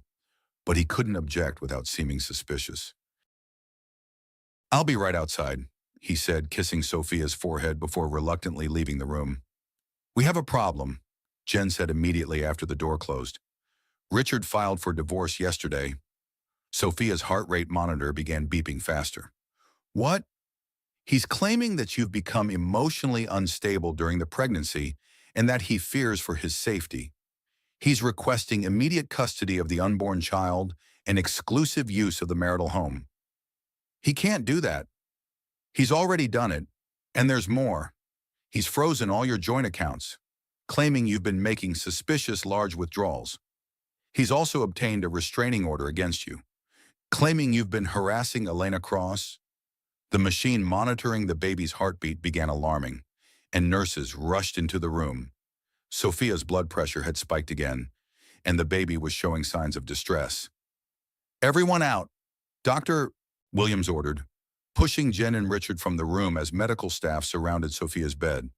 but he couldn't object without seeming suspicious. "I'll be right outside," he said, kissing Sophia's forehead before reluctantly leaving the room. "We have a problem," Jen said immediately after the door closed. "Richard filed for divorce yesterday." Sophia's heart rate monitor began beeping faster. "What?" "He's claiming that you've become emotionally unstable during the pregnancy and that he fears for his safety. He's requesting immediate custody of the unborn child and exclusive use of the marital home." "He can't do that. He's already done it, and there's more. He's frozen all your joint accounts, claiming you've been making suspicious large withdrawals. He's also obtained a restraining order against you, claiming you've been harassing Elena Cross." The machine monitoring the baby's heartbeat began alarming, and nurses rushed into the room. Sophia's blood pressure had spiked again, and the baby was showing signs of distress. "Everyone out," Dr. Williams ordered, pushing Jen and Richard from the room as medical staff surrounded Sophia's bed.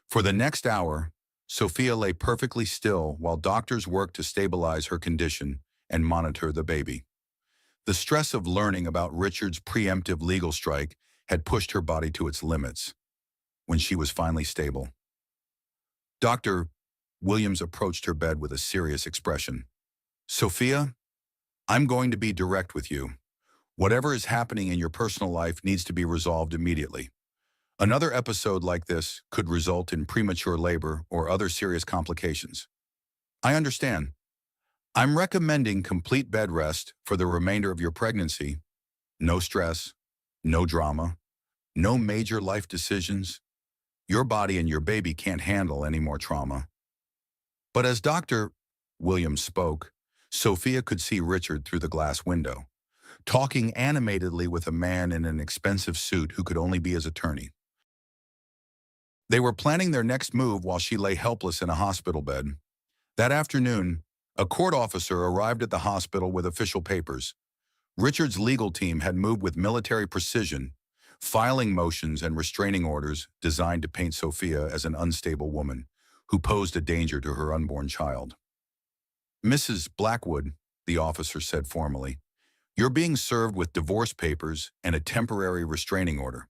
For the next hour, Sophia lay perfectly still while doctors worked to stabilize her condition and monitor the baby. The stress of learning about Richard's preemptive legal strike had pushed her body to its limits. When she was finally stable, Dr. Williams approached her bed with a serious expression. "Sophia, I'm going to be direct with you. Whatever is happening in your personal life needs to be resolved immediately. Another episode like this could result in premature labor or other serious complications. I understand. I'm recommending complete bed rest for the remainder of your pregnancy. No stress, no drama, no major life decisions. Your body and your baby can't handle any more trauma." But as Dr. Williams spoke, Sophia could see Richard through the glass window, talking animatedly with a man in an expensive suit who could only be his attorney. They were planning their next move while she lay helpless in a hospital bed. That afternoon, a court officer arrived at the hospital with official papers. Richard's legal team had moved with military precision, filing motions and restraining orders designed to paint Sophia as an unstable woman who posed a danger to her unborn child. "Mrs. Blackwood," the officer said formally, "you're being served with divorce papers and a temporary restraining order.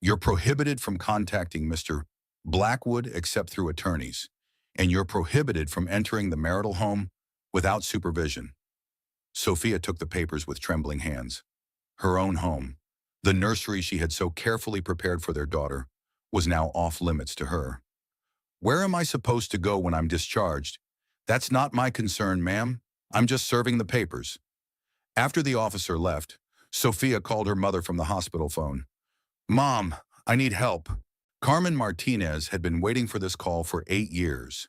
You're prohibited from contacting Mr. Blackwood except through attorneys, and you're prohibited from entering the marital home without supervision." Sophia took the papers with trembling hands. Her own home, the nursery she had so carefully prepared for their daughter, was now off limits to her. "Where am I supposed to go when I'm discharged?" "That's not my concern, ma'am. I'm just serving the papers." After the officer left, Sophia called her mother from the hospital phone. "Mom, I need help." Carmen Martinez had been waiting for this call for 8 years,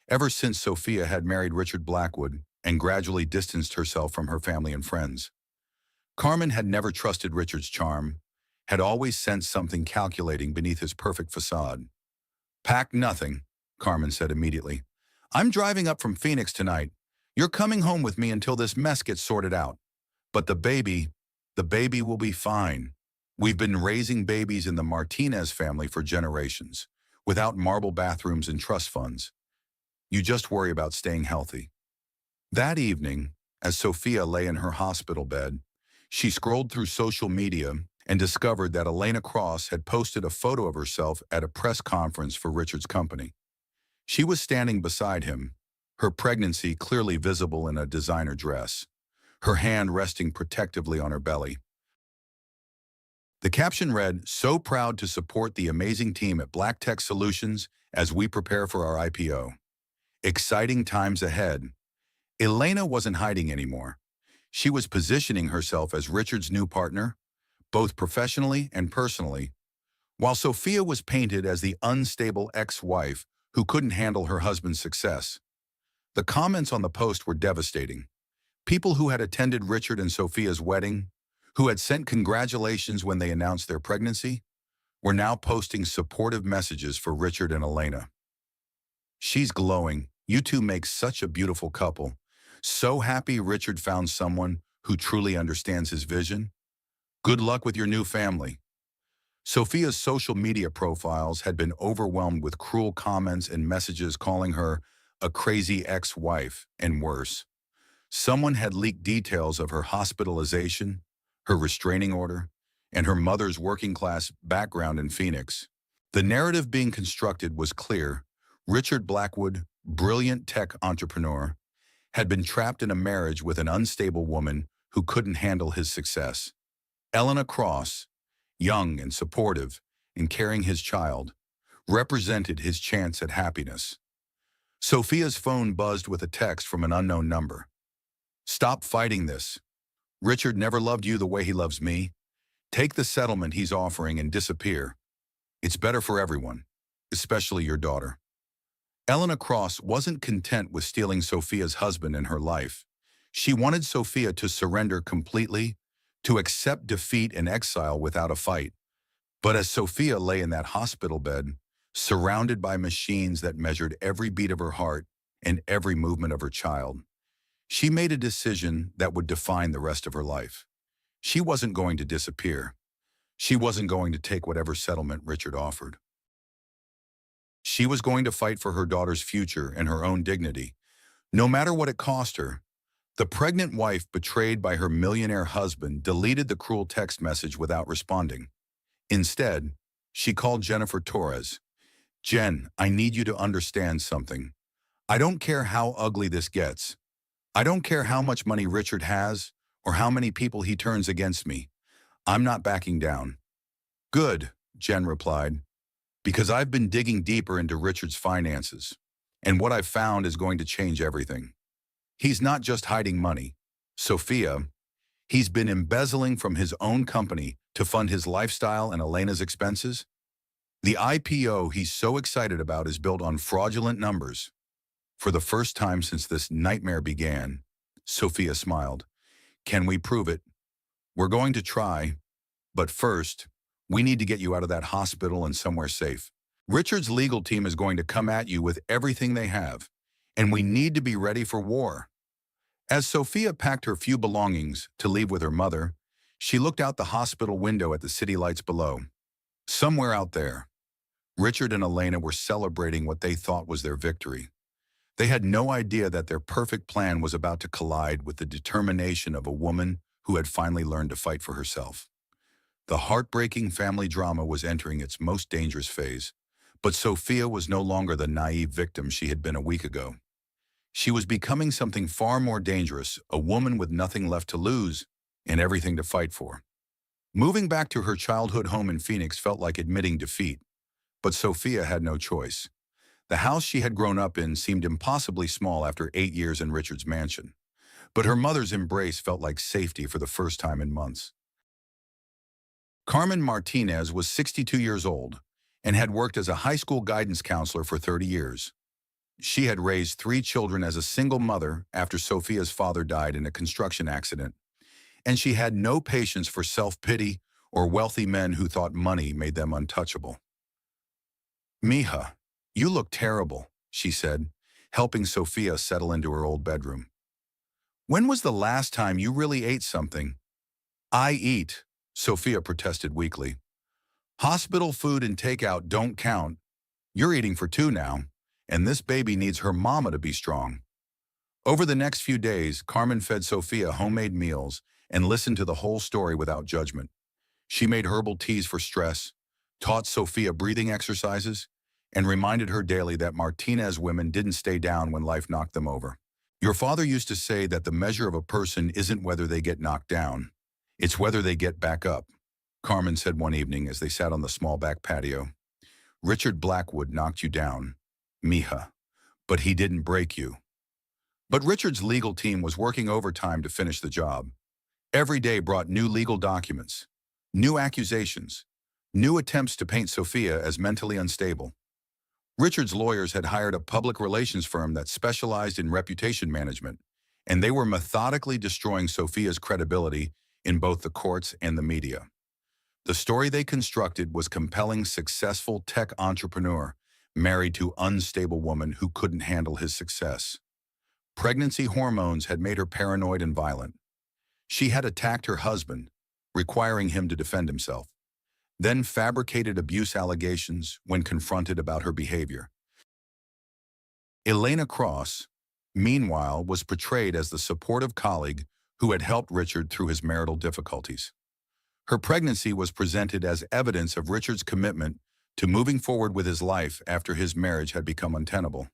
ever since Sophia had married Richard Blackwood and gradually distanced herself from her family and friends. Carmen had never trusted Richard's charm, had always sensed something calculating beneath his perfect facade. "Pack nothing," Carmen said immediately. "I'm driving up from Phoenix tonight. You're coming home with me until this mess gets sorted out. But the baby will be fine. We've been raising babies in the Martinez family for generations, without marble bathrooms and trust funds. You just worry about staying healthy." That evening, as Sophia lay in her hospital bed, she scrolled through social media and discovered that Elena Cross had posted a photo of herself at a press conference for Richard's company. She was standing beside him, her pregnancy clearly visible in a designer dress, her hand resting protectively on her belly. The caption read, "So proud to support the amazing team at Black Tech Solutions as we prepare for our IPO. Exciting times ahead." Elena wasn't hiding anymore. She was positioning herself as Richard's new partner, both professionally and personally, while Sophia was painted as the unstable ex-wife who couldn't handle her husband's success. The comments on the post were devastating. People who had attended Richard and Sophia's wedding, who had sent congratulations when they announced their pregnancy, were now posting supportive messages for Richard and Elena. "She's glowing. You two make such a beautiful couple. So happy Richard found someone who truly understands his vision. Good luck with your new family." Sophia's social media profiles had been overwhelmed with cruel comments and messages calling her a crazy ex-wife and worse. Someone had leaked details of her hospitalization, her restraining order, and her mother's working-class background in Phoenix. The narrative being constructed was clear. Richard Blackwood, brilliant tech entrepreneur, had been trapped in a marriage with an unstable woman who couldn't handle his success. Elena Cross, young and supportive and carrying his child, represented his chance at happiness. Sophia's phone buzzed with a text from an unknown number. "Stop fighting this. Richard never loved you the way he loves me. Take the settlement he's offering and disappear. It's better for everyone, especially your daughter." Elena Cross wasn't content with stealing Sophia's husband and her life. She wanted Sophia to surrender completely, to accept defeat and exile without a fight. But as Sophia lay in that hospital bed, surrounded by machines that measured every beat of her heart and every movement of her child, she made a decision that would define the rest of her life. She wasn't going to disappear. She wasn't going to take whatever settlement Richard offered. She was going to fight for her daughter's future and her own dignity, no matter what it cost her. The pregnant wife betrayed by her millionaire husband deleted the cruel text message without responding. Instead, she called Jennifer Torres. "Jen, I need you to understand something. I don't care how ugly this gets. I don't care how much money Richard has or how many people he turns against me. I'm not backing down." "Good," Jen replied, "because I've been digging deeper into Richard's finances, and what I've found is going to change everything. He's not just hiding money, Sophia. He's been embezzling from his own company to fund his lifestyle and Elena's expenses. The IPO he's so excited about is built on fraudulent numbers." For the first time since this nightmare began, Sophia smiled. "Can we prove it? We're going to try, but first, we need to get you out of that hospital and somewhere safe. Richard's legal team is going to come at you with everything they have, and we need to be ready for war." As Sophia packed her few belongings to leave with her mother, she looked out the hospital window at the city lights below. Somewhere out there, Richard and Elena were celebrating what they thought was their victory. They had no idea that their perfect plan was about to collide with the determination of a woman who had finally learned to fight for herself. The heartbreaking family drama was entering its most dangerous phase, but Sophia was no longer the naive victim she had been a week ago. She was becoming something far more dangerous, a woman with nothing left to lose and everything to fight for. Moving back to her childhood home in Phoenix felt like admitting defeat, but Sophia had no choice. The house she had grown up in seemed impossibly small after 8 years in Richard's mansion, but her mother's embrace felt like safety for the first time in months. Carmen Martinez was 62 years old and had worked as a high school guidance counselor for 30 years. She had raised 3 children as a single mother after Sophia's father died in a construction accident, and she had no patience for self-pity or wealthy men who thought money made them untouchable. "Mija, you look terrible," she said, helping Sophia settle into her old bedroom. "When was the last time you really ate something?" "I eat," Sophia protested weakly. "Hospital food and takeout don't count. You're eating for 2 now, and this baby needs her mama to be strong." Over the next few days, Carmen fed Sophia homemade meals and listened to the whole story without judgment. She made herbal teas for stress, taught Sophia breathing exercises, and reminded her daily that Martinez women didn't stay down when life knocked them over. "Your father used to say that the measure of a person isn't whether they get knocked down, it's whether they get back up," Carmen said one evening as they sat on the small back patio. "Richard Blackwood knocked you down, mija, but he didn't break you." But Richard's legal team was working overtime to finish the job. Every day brought new legal documents, new accusations, new attempts to paint Sophia as mentally unstable. Richard's lawyers had hired a public relations firm that specialized in reputation management, and they were methodically destroying Sophia's credibility in both the courts and the media. The story they constructed was compelling successful tech entrepreneur married to unstable woman who couldn't handle his success. Pregnancy hormones had made her paranoid and violent. She had attacked her husband, requiring him to defend himself, then fabricated abuse allegations when confronted about her behavior. Elena Cross, meanwhile, was portrayed as the supportive colleague who had helped Richard through his marital difficulties. Her pregnancy was presented as evidence of Richard's commitment to moving forward with his life after his marriage had become untenable.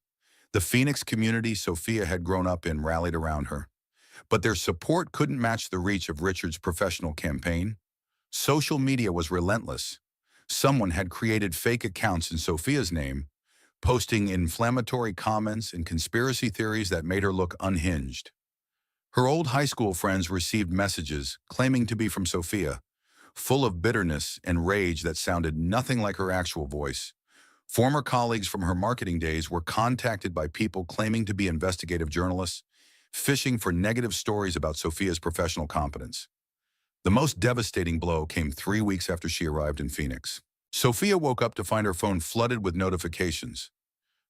The Phoenix community Sophia had grown up in rallied around her, but their support couldn't match the reach of Richard's professional campaign. Social media was relentless. Someone had created fake accounts in Sophia's name, posting inflammatory comments and conspiracy theories that made her look unhinged. Her old high school friends received messages claiming to be from Sophia, full of bitterness and rage that sounded nothing like her actual voice. Former colleagues from her marketing days were contacted by people claiming to be investigative journalists, fishing for negative stories about Sophia's professional competence. The most devastating blow came 3 weeks after she arrived in Phoenix. Sophia woke up to find her phone flooded with notifications.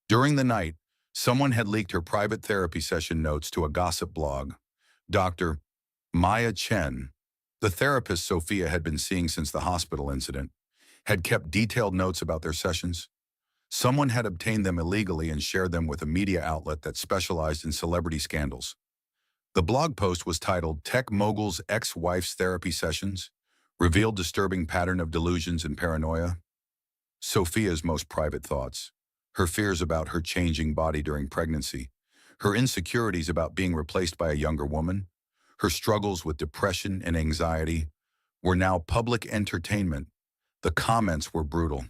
During the night, someone had leaked her private therapy session notes to a gossip blog. Dr. Maya Chen, the therapist Sophia had been seeing since the hospital incident, had kept detailed notes about their sessions. Someone had obtained them illegally and shared them with a media outlet that specialized in celebrity scandals. The blog post was titled "Tech Mogul's Ex-Wife's Therapy Sessions Revealed Disturbing Pattern of Delusions and Paranoia." Sophia's most private thoughts, her fears about her changing body during pregnancy, her insecurities about being replaced by a younger woman, her struggles with depression and anxiety, were now public entertainment. The comments were brutal.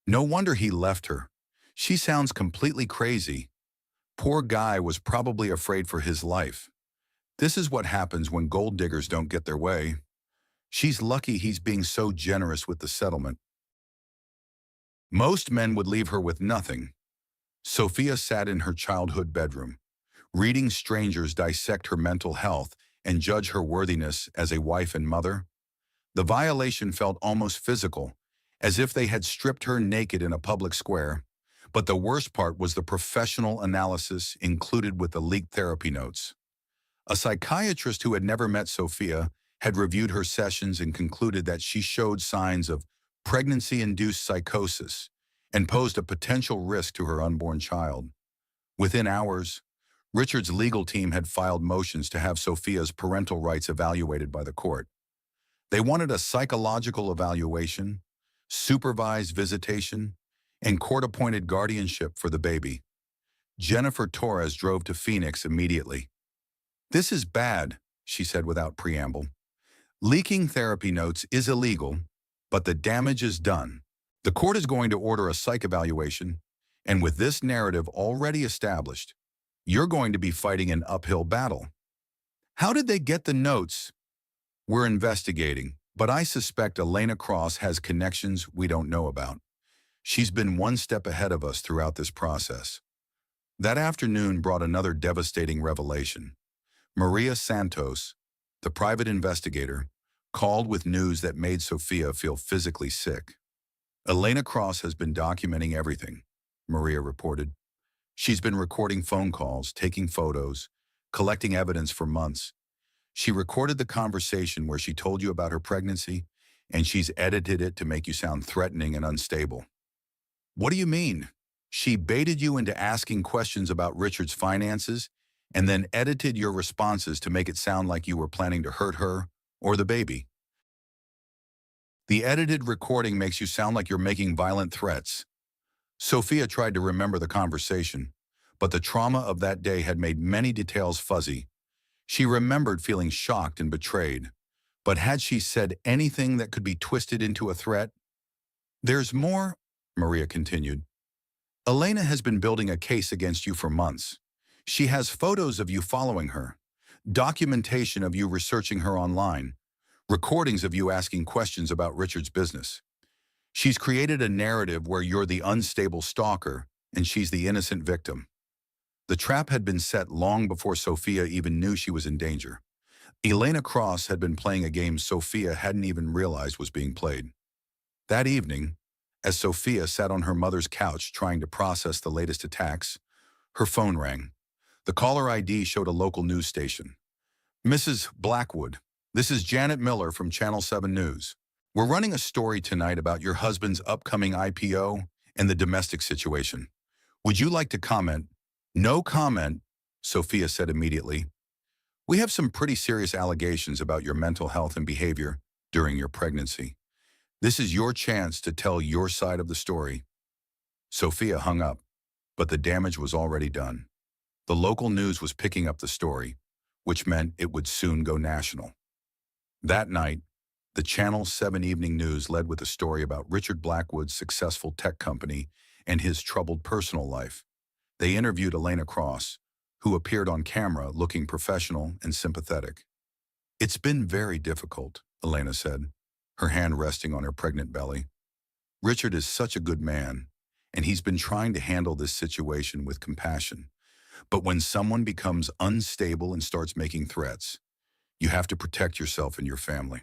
"No wonder he left her. She sounds completely crazy. Poor guy was probably afraid for his life. This is what happens when gold diggers don't get their way. She's lucky he's being so generous with the settlement." Most men would leave her with nothing. Sophia sat in her childhood bedroom, reading strangers dissect her mental health and judge her worthiness as a wife and mother. The violation felt almost physical, as if they had stripped her naked in a public square. But the worst part was the professional analysis included with the leaked therapy notes. A psychiatrist who had never met Sophia had reviewed her sessions and concluded that she showed signs of pregnancy-induced psychosis and posed a potential risk to her unborn child. Within hours, Richard's legal team had filed motions to have Sophia's parental rights evaluated by the court. They wanted a psychological evaluation, supervised visitation, and court-appointed guardianship for the baby. Jennifer Torres drove to Phoenix immediately. "This is bad," she said without preamble. "Leaking therapy notes is illegal, but the damage is done. The court is going to order a psych evaluation, and with this narrative already established, you're going to be fighting an uphill battle." "How did they get the notes?" "We're investigating, but I suspect Elena Cross has connections we don't know about. She's been one step ahead of us throughout this process." That afternoon brought another devastating revelation. Maria Santos, the private investigator, called with news that made Sophia feel physically sick. Elena Cross has been documenting everything, Maria reported. She's been recording phone calls, taking photos, collecting evidence for months. She recorded the conversation where she told you about her pregnancy, and she's edited it to make you sound threatening and unstable. What do you mean? She baited you into asking questions about Richard's finances and then edited your responses to make it sound like you were planning to hurt her or the baby. The edited recording makes you sound like you're making violent threats. Sophia tried to remember the conversation, but the trauma of that day had made many details fuzzy. She remembered feeling shocked and betrayed, but had she said anything that could be twisted into a threat? There's more, Maria continued. Elena has been building a case against you for months. She has photos of you following her, documentation of you researching her online, recordings of you asking questions about Richard's business. She's created a narrative where you're the unstable stalker and she's the innocent victim. The trap had been set long before Sophia even knew she was in danger. Elena Cross had been playing a game Sophia hadn't even realized was being played. That evening, as Sophia sat on her mother's couch trying to process the latest attacks, her phone rang. The caller ID showed a local news station. Mrs. Blackwood, this is Janet Miller from Channel 7 News. We're running a story tonight about your husband's upcoming IPO and the domestic situation. Would you like to comment? No comment, Sophia said immediately. We have some pretty serious allegations about your mental health and behavior during your pregnancy. This is your chance to tell your side of the story. Sophia hung up, but the damage was already done. The local news was picking up the story, which meant it would soon go national. That night, the Channel 7 Evening News led with a story about Richard Blackwood's successful tech company and his troubled personal life. They interviewed Elena Cross, who appeared on camera looking professional and sympathetic. It's been very difficult, Elena said, her hand resting on her pregnant belly. Richard is such a good man, and he's been trying to handle this situation with compassion. But when someone becomes unstable and starts making threats, you have to protect yourself and your family.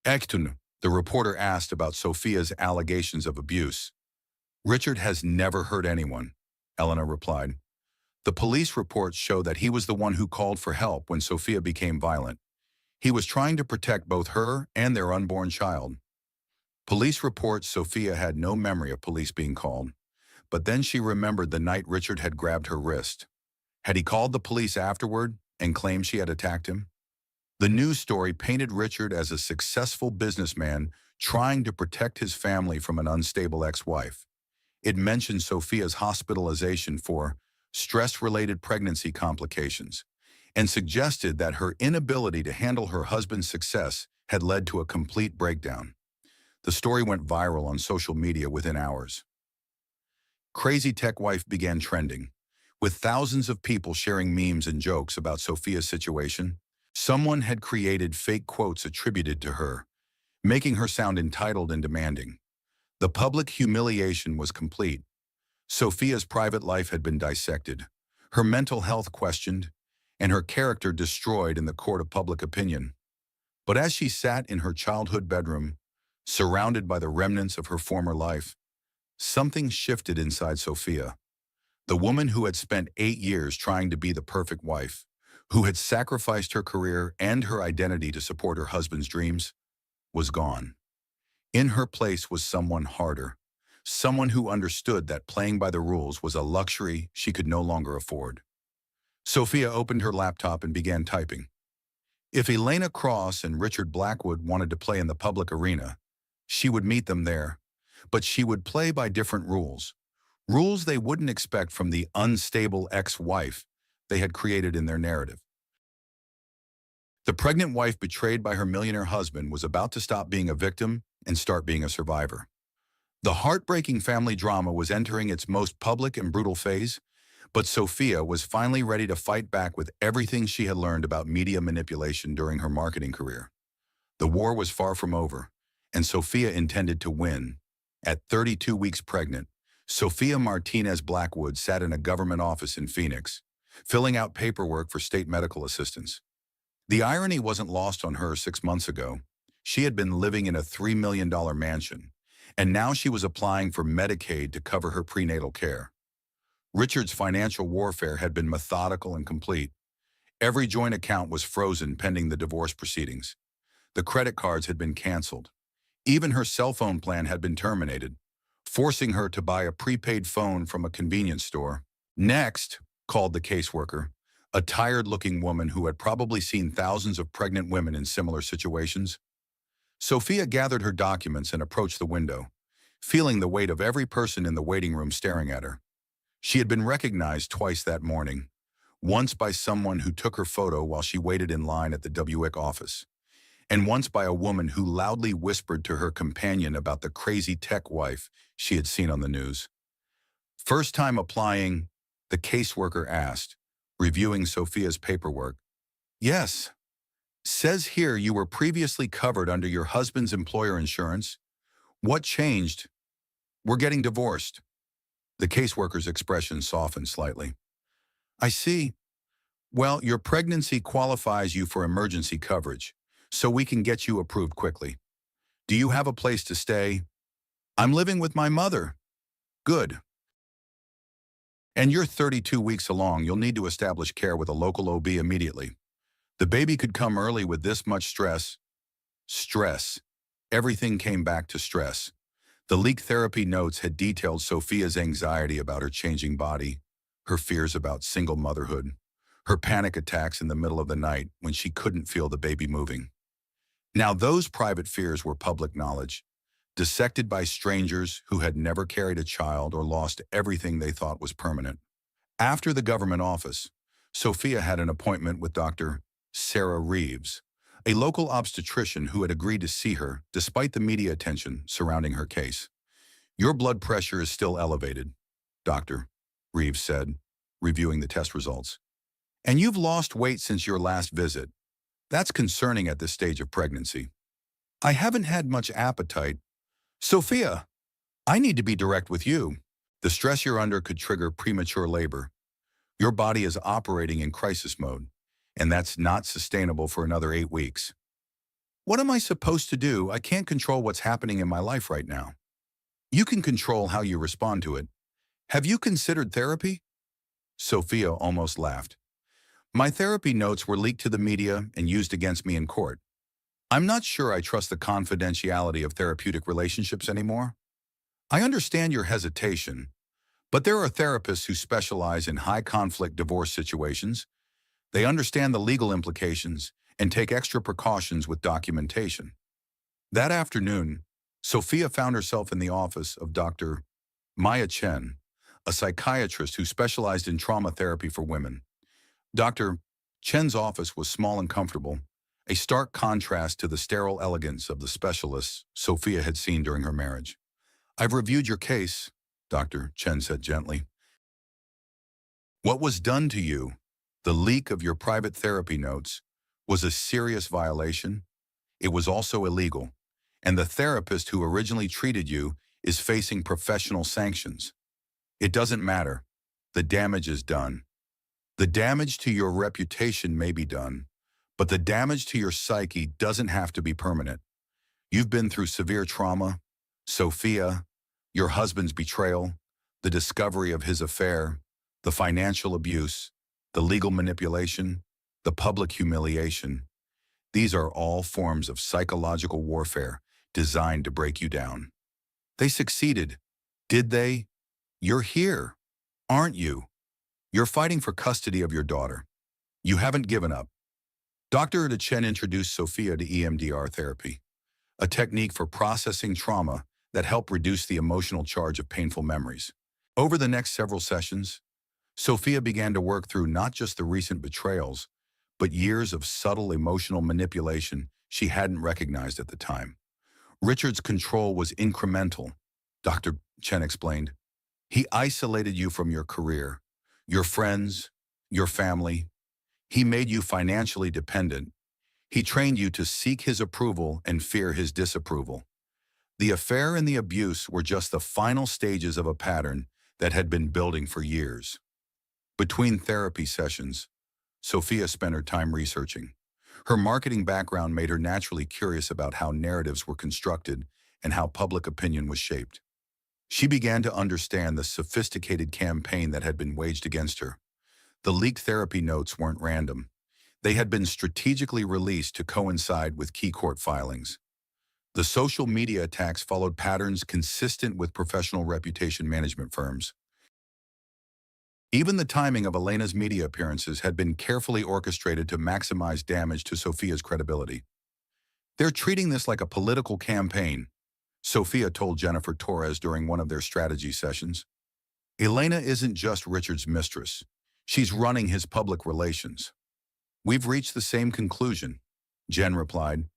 Ektun, the reporter asked about Sophia's allegations of abuse. Richard has never hurt anyone, Elena replied. The police reports show that he was the one who called for help when Sophia became violent. He was trying to protect both her and their unborn child. Police reports Sophia had no memory of police being called, but then she remembered the night Richard had grabbed her wrist. Had he called the police afterward and claimed she had attacked him? The news story painted Richard as a successful businessman trying to protect his family from an unstable ex-wife. It mentioned Sophia's hospitalization for stress-related pregnancy complications and suggested that her inability to handle her husband's success had led to a complete breakdown. The story went viral on social media within hours. Crazy Tech Wife began trending, with thousands of people sharing memes and jokes about Sophia's situation. Someone had created fake quotes attributed to her, making her sound entitled and demanding. The public humiliation was complete. Sophia's private life had been dissected, her mental health questioned, and her character destroyed in the court of public opinion. But as she sat in her childhood bedroom, surrounded by the remnants of her former life, something shifted inside Sophia. The woman who had spent 8 years trying to be the perfect wife, who had sacrificed her career and her identity to support her husband's dreams, was gone. In her place was someone harder, someone who understood that playing by the rules was a luxury she could no longer afford. Sophia opened her laptop and began typing. If Elena Cross and Richard Blackwood wanted to play in the public arena, she would meet them there, but she would play by different rules, rules they wouldn't expect from the unstable ex-wife they had created in their narrative. The pregnant wife betrayed by her millionaire husband was about to stop being a victim and start being a survivor. The heartbreaking family drama was entering its most public and brutal phase, but Sophia was finally ready to fight back with everything she had learned about media manipulation during her marketing career. The war was far from over, and Sophia intended to win. At 32 weeks pregnant, Sophia Martinez Blackwood sat in a government office in Phoenix, filling out paperwork for state medical assistance. The irony wasn't lost on her 6 months ago. She had been living in a $3 million mansion, and now she was applying for Medicaid to cover her prenatal care. Richard's financial warfare had been methodical and complete. Every joint account was frozen pending the divorce proceedings. The credit cards had been canceled. Even her cell phone plan had been terminated, forcing her to buy a prepaid phone from a convenience store. Next, called the caseworker, a tired-looking woman who had probably seen thousands of pregnant women in similar situations. Sophia gathered her documents and approached the window, feeling the weight of every person in the waiting room staring at her. She had been recognized twice that morning, once by someone who took her photo while she waited in line at the WIC office, and once by a woman who loudly whispered to her companion about the crazy tech wife she had seen on the news. First time applying, the caseworker asked, reviewing Sophia's paperwork. Yes. Says here you were previously covered under your husband's employer insurance. What changed? We're getting divorced. The caseworker's expression softened slightly. I see. Well, your pregnancy qualifies you for emergency coverage, so we can get you approved quickly. Do you have a place to stay? I'm living with my mother. Good. And you're 32 weeks along. You'll need to establish care with a local OB immediately. The baby could come early with this much stress. Stress. Everything came back to stress. The leak therapy notes had detailed Sophia's anxiety about her changing body, her fears about single motherhood, her panic attacks in the middle of the night when she couldn't feel the baby moving. Now those private fears were public knowledge, dissected by strangers who had never carried a child or lost everything they thought was permanent. After the government office, Sophia had an appointment with Dr. Sarah Reeves, a local obstetrician who had agreed to see her despite the media attention surrounding her case. Your blood pressure is still elevated, Dr. Reeves said, reviewing the test results. And you've lost weight since your last visit. That's concerning at this stage of pregnancy. I haven't had much appetite. Sophia, I need to be direct with you. The stress you're under could trigger premature labor. Your body is operating in crisis mode, and that's not sustainable for another 8 weeks. What am I supposed to do? I can't control what's happening in my life right now. You can control how you respond to it. Have you considered therapy? Sophia almost laughed. My therapy notes were leaked to the media and used against me in court. I'm not sure I trust the confidentiality of therapeutic relationships anymore. I understand your hesitation, but there are therapists who specialize in high-conflict divorce situations. They understand the legal implications and take extra precautions with documentation. That afternoon, Sophia found herself in the office of Dr. Maya Chen, a psychiatrist who specialized in trauma therapy for women. Dr. Chen's office was small and comfortable, a stark contrast to the sterile elegance of the specialists Sophia had seen during her marriage. I've reviewed your case, Dr. Chen said gently. What was done to you, the leak of your private therapy notes, was a serious violation. It was also illegal, and the therapist who originally treated you is facing professional sanctions. It doesn't matter. The damage is done. The damage to your reputation may be done, but the damage to your psyche doesn't have to be permanent. You've been through severe trauma, Sophia, your husband's betrayal, the discovery of his affair, the financial abuse, the legal manipulation, the public humiliation. These are all forms of psychological warfare designed to break you down. They succeeded. Did they? You're here, aren't you? You're fighting for custody of your daughter. You haven't given up. Dr. Chen introduced Sophia to EMDR therapy, a technique for processing trauma that helped reduce the emotional charge of painful memories. Over the next several sessions, Sophia began to work through not just the recent betrayals, but years of subtle emotional manipulation she hadn't recognized at the time. Richard's control was incremental, Dr. Chen explained. He isolated you from your career, your friends, your family. He made you financially dependent. He trained you to seek his approval and fear his disapproval. The affair and the abuse were just the final stages of a pattern that had been building for years. Between therapy sessions, Sophia spent her time researching. Her marketing background made her naturally curious about how narratives were constructed and how public opinion was shaped. She began to understand the sophisticated campaign that had been waged against her. The leaked therapy notes weren't random. They had been strategically released to coincide with key court filings. The social media attacks followed patterns consistent with professional reputation management firms. Even the timing of Elena's media appearances had been carefully orchestrated to maximize damage to Sophia's credibility. "They're treating this like a political campaign," Sophia told Jennifer Torres during one of their strategy sessions. "Elena isn't just Richard's mistress. She's running his public relations." "We've reached the same conclusion," Jen replied.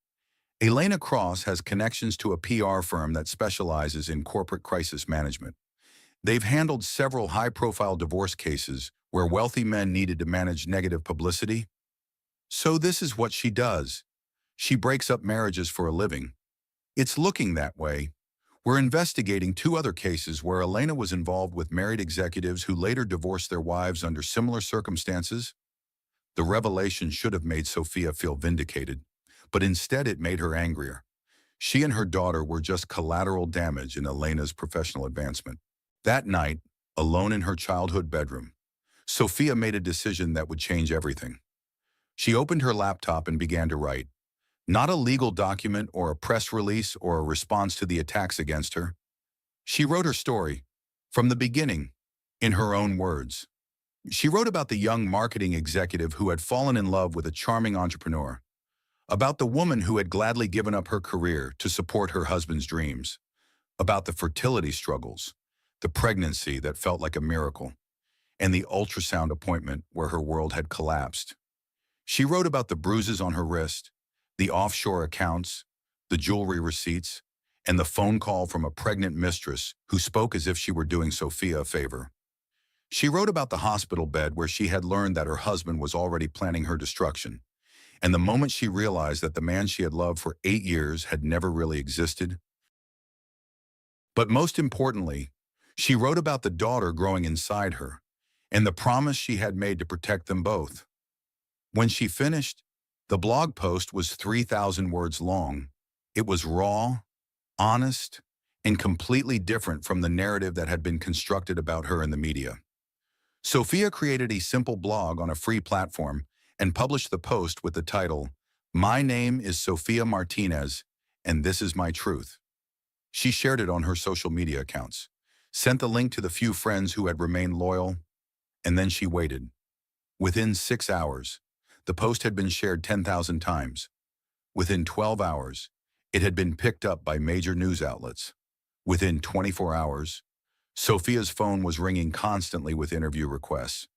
"Elena Cross has connections to a PR firm that specializes in corporate crisis management. They've handled several high-profile divorce cases where wealthy men needed to manage negative publicity. So this is what she does. She breaks up marriages for a living. It's looking that way. We're investigating two other cases where Elena was involved with married executives who later divorced their wives under similar circumstances." The revelation should have made Sophia feel vindicated, but instead it made her angrier. She and her daughter were just collateral damage in Elena's professional advancement. That night, alone in her childhood bedroom, Sophia made a decision that would change everything. She opened her laptop and began to write. Not a legal document or a press release or a response to the attacks against her. She wrote her story, from the beginning, in her own words. She wrote about the young marketing executive who had fallen in love with a charming entrepreneur, about the woman who had gladly given up her career to support her husband's dreams, about the fertility struggles, the pregnancy that felt like a miracle, and the ultrasound appointment where her world had collapsed. She wrote about the bruises on her wrist, the offshore accounts, the jewelry receipts, and the phone call from a pregnant mistress who spoke as if she were doing Sophia a favor. She wrote about the hospital bed where she had learned that her husband was already planning her destruction, and the moment she realized that the man she had loved for 8 years had never really existed. But most importantly, she wrote about the daughter growing inside her, and the promise she had made to protect them both. When she finished, the blog post was 3,000 words long. It was raw, honest, and completely different from the narrative that had been constructed about her in the media. Sophia created a simple blog on a free platform and published the post with the title, "My name is Sophia Martinez, and this is my truth." She shared it on her social media accounts, sent the link to the few friends who had remained loyal, and then she waited. Within 6 hours, the post had been shared 10,000 times. Within 12 hours, it had been picked up by major news outlets. Within 24 hours, Sophia's phone was ringing constantly with interview requests.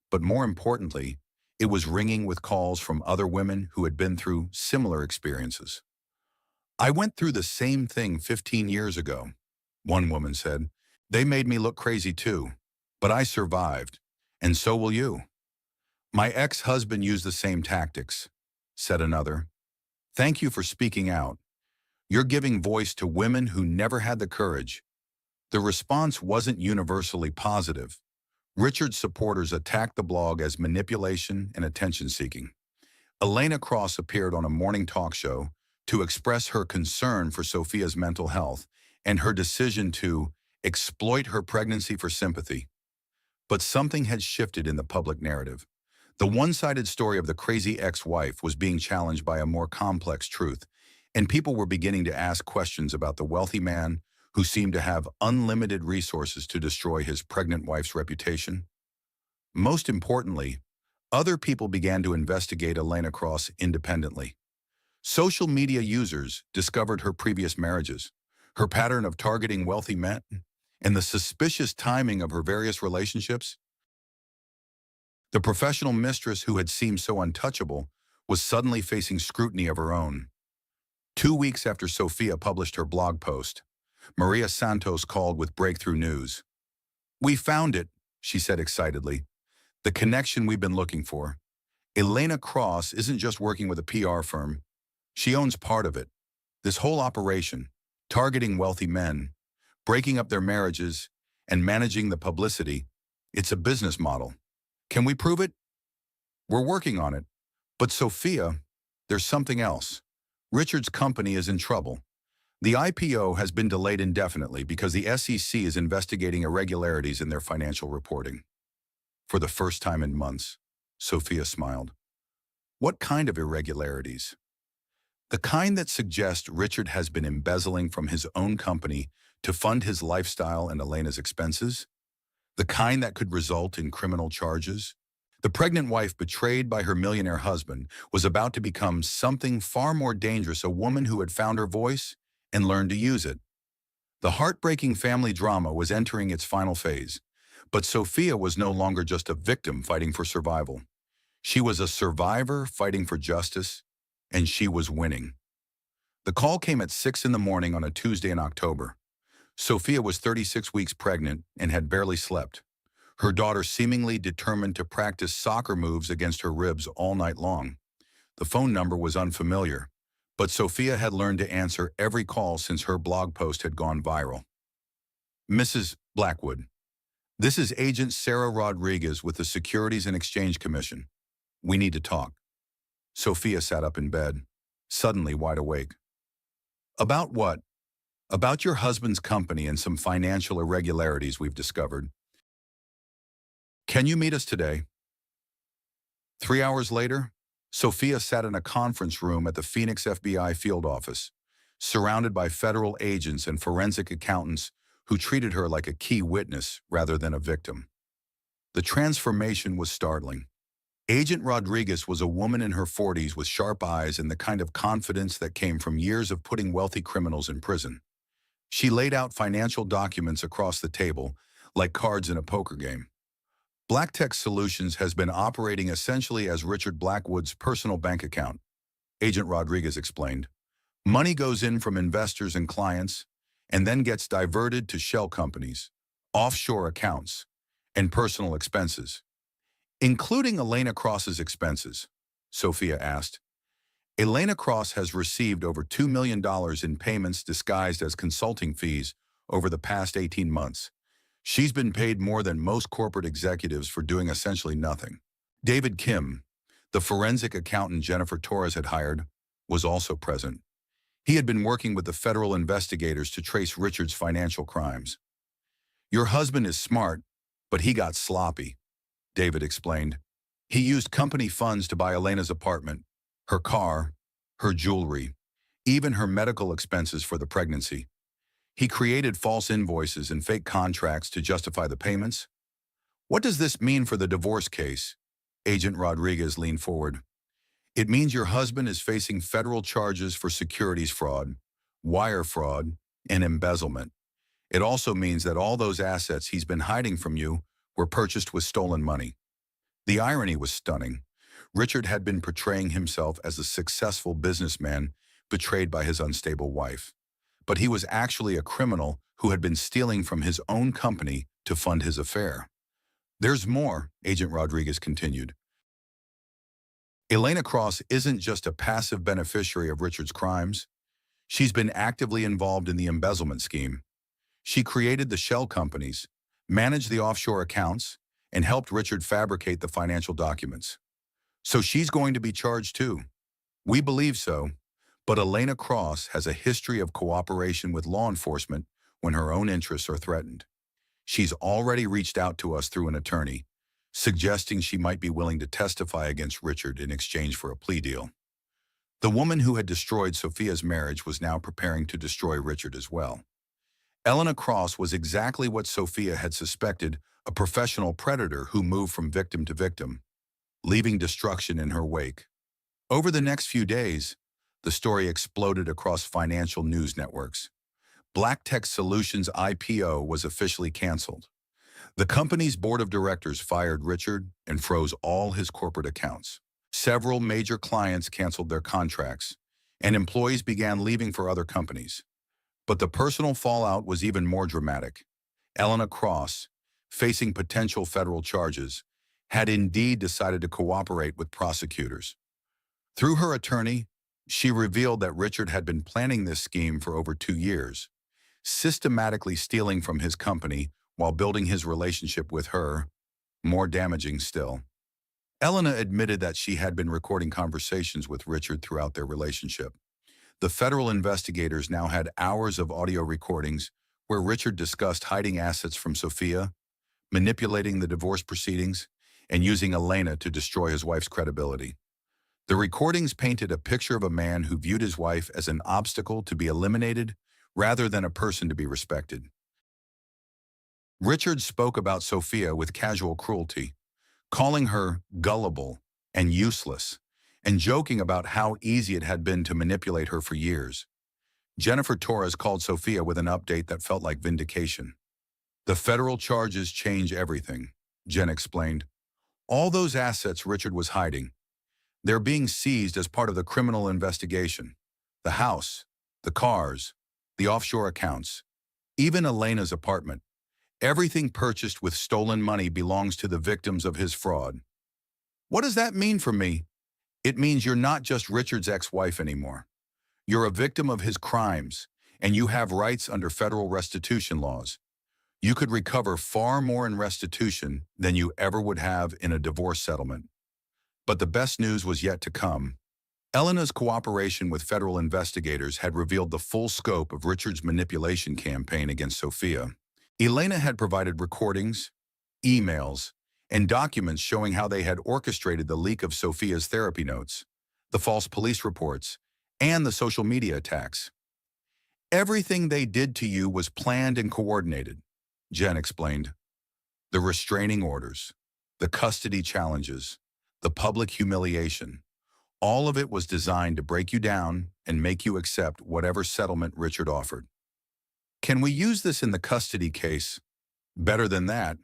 But more importantly, it was ringing with calls from other women who had been through similar experiences. "I went through the same thing 15 years ago," one woman said. "They made me look crazy too, but I survived, and so will you." "My ex-husband used the same tactics," said another. "Thank you for speaking out. You're giving voice to women who never had the courage." The response wasn't universally positive. Richard's supporters attacked the blog as manipulation and attention-seeking. Elena Cross appeared on a morning talk show to express her concern for Sophia's mental health and her decision to exploit her pregnancy for sympathy. But something had shifted in the public narrative. The one-sided story of the crazy ex-wife was being challenged by a more complex truth, and people were beginning to ask questions about the wealthy man who seemed to have unlimited resources to destroy his pregnant wife's reputation. Most importantly, other people began to investigate Elena Cross independently. Social media users discovered her previous marriages, her pattern of targeting wealthy men, and the suspicious timing of her various relationships. The professional mistress who had seemed so untouchable was suddenly facing scrutiny of her own. 2 weeks after Sophia published her blog post, Maria Santos called with breakthrough news. "We found it," she said excitedly. "The connection we've been looking for. Elena Cross isn't just working with a PR firm. She owns part of it. This whole operation, targeting wealthy men, breaking up their marriages, and managing the publicity. It's a business model. Can we prove it? We're working on it. But Sophia, there's something else. Richard's company is in trouble. The IPO has been delayed indefinitely because the SEC is investigating irregularities in their financial reporting. For the first time in months, Sophia smiled. What kind of irregularities? The kind that suggest Richard has been embezzling from his own company to fund his lifestyle and Elena's expenses? The kind that could result in criminal charges? The pregnant wife betrayed by her millionaire husband was about to become something far more dangerous, a woman who had found her voice and learned to use it. The heartbreaking family drama was entering its final phase, but Sophia was no longer just a victim fighting for survival. She was a survivor fighting for justice, and she was winning. The call came at 6 in the morning on a Tuesday in October. Sophia was 36 weeks pregnant and had barely slept, her daughter seemingly determined to practice soccer moves against her ribs all night long. The phone number was unfamiliar, but Sophia had learned to answer every call since her blog post had gone viral. Mrs. Blackwood, this is Agent Sarah Rodriguez with the Securities and Exchange Commission. We need to talk. Sophia sat up in bed, suddenly wide awake. About what? About your husband's company and some financial irregularities we've discovered. Can you meet us today? 3 hours later, Sophia sat in a conference room at the Phoenix FBI field office, surrounded by federal agents and forensic accountants who treated her like a key witness rather than a victim. The transformation was startling. Agent Rodriguez was a woman in her 40s with sharp eyes and the kind of confidence that came from years of putting wealthy criminals in prison. She laid out financial documents across the table, like cards in a poker game. BlackTech Solutions has been operating essentially as Richard Blackwood's personal bank account, Agent Rodriguez explained. Money goes in from investors and clients, and then gets diverted to shell companies, offshore accounts, and personal expenses. Including Elena Cross's expenses, Sophia asked. Elena Cross has received over $2 million in payments disguised as consulting fees over the past 18 months. She's been paid more than most corporate executives for doing essentially nothing. David Kim, the forensic accountant Jennifer Torres had hired, was also present. He had been working with the federal investigators to trace Richard's financial crimes. Your husband is smart, but he got sloppy, David explained. He used company funds to buy Elena's apartment, her car, her jewelry, even her medical expenses for the pregnancy. He created false invoices and fake contracts to justify the payments. What does this mean for the divorce case? Agent Rodriguez leaned forward. It means your husband is facing federal charges for securities fraud, wire fraud, and embezzlement. It also means that all those assets he's been hiding from you were purchased with stolen money. The irony was stunning. Richard had been portraying himself as a successful businessman betrayed by his unstable wife. But he was actually a criminal who had been stealing from his own company to fund his affair. There's more, Agent Rodriguez continued. Elena Cross isn't just a passive beneficiary of Richard's crimes. She's been actively involved in the embezzlement scheme. She created the shell companies, managed the offshore accounts, and helped Richard fabricate the financial documents. So she's going to be charged too. We believe so. But Elena Cross has a history of cooperation with law enforcement when her own interests are threatened. She's already reached out to us through an attorney, suggesting she might be willing to testify against Richard in exchange for a plea deal. The woman who had destroyed Sophia's marriage was now preparing to destroy Richard as well. Elena Cross was exactly what Sophia had suspected, a professional predator who moved from victim to victim, leaving destruction in her wake. Over the next few days, the story exploded across financial news networks. BlackTech Solutions' IPO was officially canceled. The company's board of directors fired Richard and froze all his corporate accounts. Several major clients canceled their contracts, and employees began leaving for other companies. But the personal fallout was even more dramatic. Elena Cross, facing potential federal charges, had indeed decided to cooperate with prosecutors. Through her attorney, She revealed that Richard had been planning this scheme for over 2 years, systematically stealing from his company while building his relationship with her. More damaging still, Elena admitted that she had been recording conversations with Richard throughout their relationship. The federal investigators now had hours of audio recordings where Richard discussed hiding assets from Sophia, manipulating the divorce proceedings, and using Elena to destroy his wife's credibility. The recordings painted a picture of a man who viewed his wife as an obstacle to be eliminated rather than a person to be respected. Richard spoke about Sophia with casual cruelty, calling her gullible and useless, and joking about how easy it had been to manipulate her for years. Jennifer Torres called Sophia with an update that felt like vindication. "The federal charges change everything," Jen explained. "All those assets Richard was hiding, they're being seized as part of the criminal investigation. The house, the cars, the offshore accounts, even Elena's apartment. Everything purchased with stolen money belongs to the victims of his fraud." "What does that mean for me?" "It means you're not just Richard's ex-wife anymore. You're a victim of his crimes, and you have rights under federal restitution laws. You could recover far more in restitution than you ever would have in a divorce settlement." But the best news was yet to come. Elena's cooperation with federal investigators had revealed the full scope of Richard's manipulation campaign against Sophia. Elena had provided recordings, emails, and documents showing how they had orchestrated the leak of Sophia's therapy notes, the false police reports, and the social media attacks. "Everything they did to you was planned and coordinated," Jen explained. "The restraining orders, the custody challenges, the public humiliation, all of it was designed to break you down and make you accept whatever settlement Richard offered. Can we use this in the custody case? Better than that,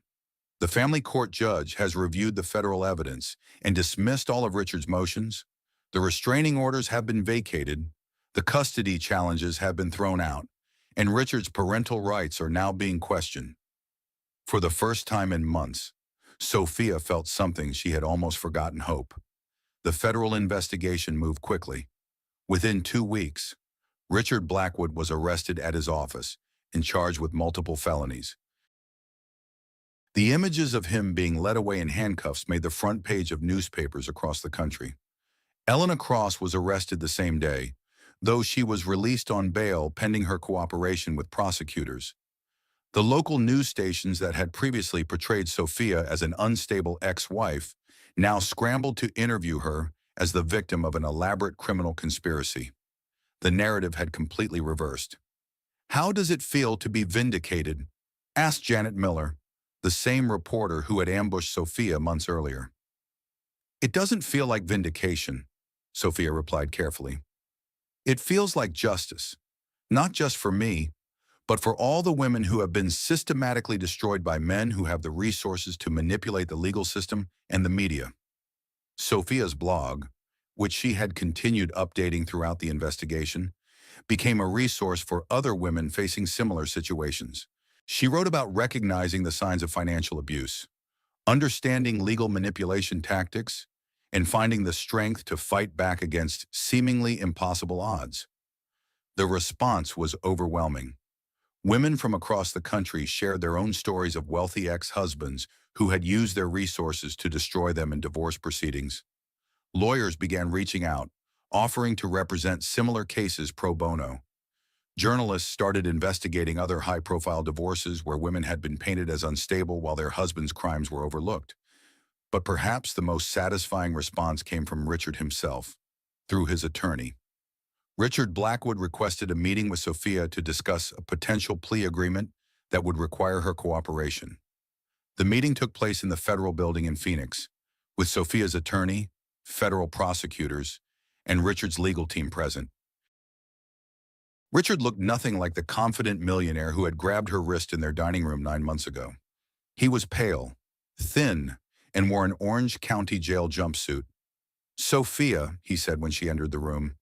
the family court judge has reviewed the federal evidence and dismissed all of Richard's motions. The restraining orders have been vacated, the custody challenges have been thrown out, and Richard's parental rights are now being questioned." For the first time in months, Sophia felt something she had almost forgotten: hope. The federal investigation moved quickly. Within 2 weeks, Richard Blackwood was arrested at his office and charged with multiple felonies. The images of him being led away in handcuffs made the front page of newspapers across the country. Elena Cross was arrested the same day, though she was released on bail pending her cooperation with prosecutors. The local news stations that had previously portrayed Sophia as an unstable ex-wife now scrambled to interview her as the victim of an elaborate criminal conspiracy. The narrative had completely reversed. "How does it feel to be vindicated?" asked Janet Miller, the same reporter who had ambushed Sophia months earlier. "It doesn't feel like vindication," Sophia replied carefully. "It feels like justice, not just for me, but for all the women who have been systematically destroyed by men who have the resources to manipulate the legal system and the media." Sophia's blog, which she had continued updating throughout the investigation, became a resource for other women facing similar situations. She wrote about recognizing the signs of financial abuse, understanding legal manipulation tactics, and finding the strength to fight back against seemingly impossible odds. The response was overwhelming. Women from across the country shared their own stories of wealthy ex-husbands who had used their resources to destroy them in divorce proceedings. Lawyers began reaching out, offering to represent similar cases pro bono. Journalists started investigating other high-profile divorces where women had been painted as unstable while their husbands' crimes were overlooked. But perhaps the most satisfying response came from Richard himself, through his attorney. Richard Blackwood requested a meeting with Sophia to discuss a potential plea agreement that would require her cooperation. The meeting took place in the federal building in Phoenix, with Sophia's attorney, federal prosecutors, and Richard's legal team present. Richard looked nothing like the confident millionaire who had grabbed her wrist in their dining room 9 months ago. He was pale, thin, and wore an Orange County jail jumpsuit. "Sophia," he said when she entered the room,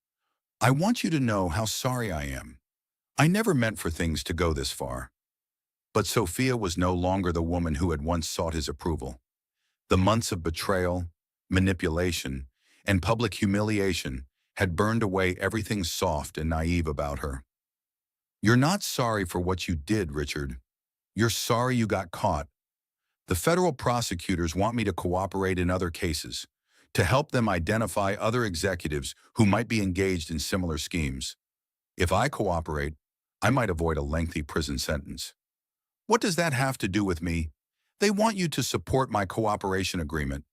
"I want you to know how sorry I am. I never meant for things to go this far." But Sophia was no longer the woman who had once sought his approval. The months of betrayal, manipulation, and public humiliation had burned away everything soft and naive about her. "You're not sorry for what you did, Richard. You're sorry you got caught. The federal prosecutors want me to cooperate in other cases, to help them identify other executives who might be engaged in similar schemes. If I cooperate, I might avoid a lengthy prison sentence." "What does that have to do with me?" "They want you to support my cooperation agreement,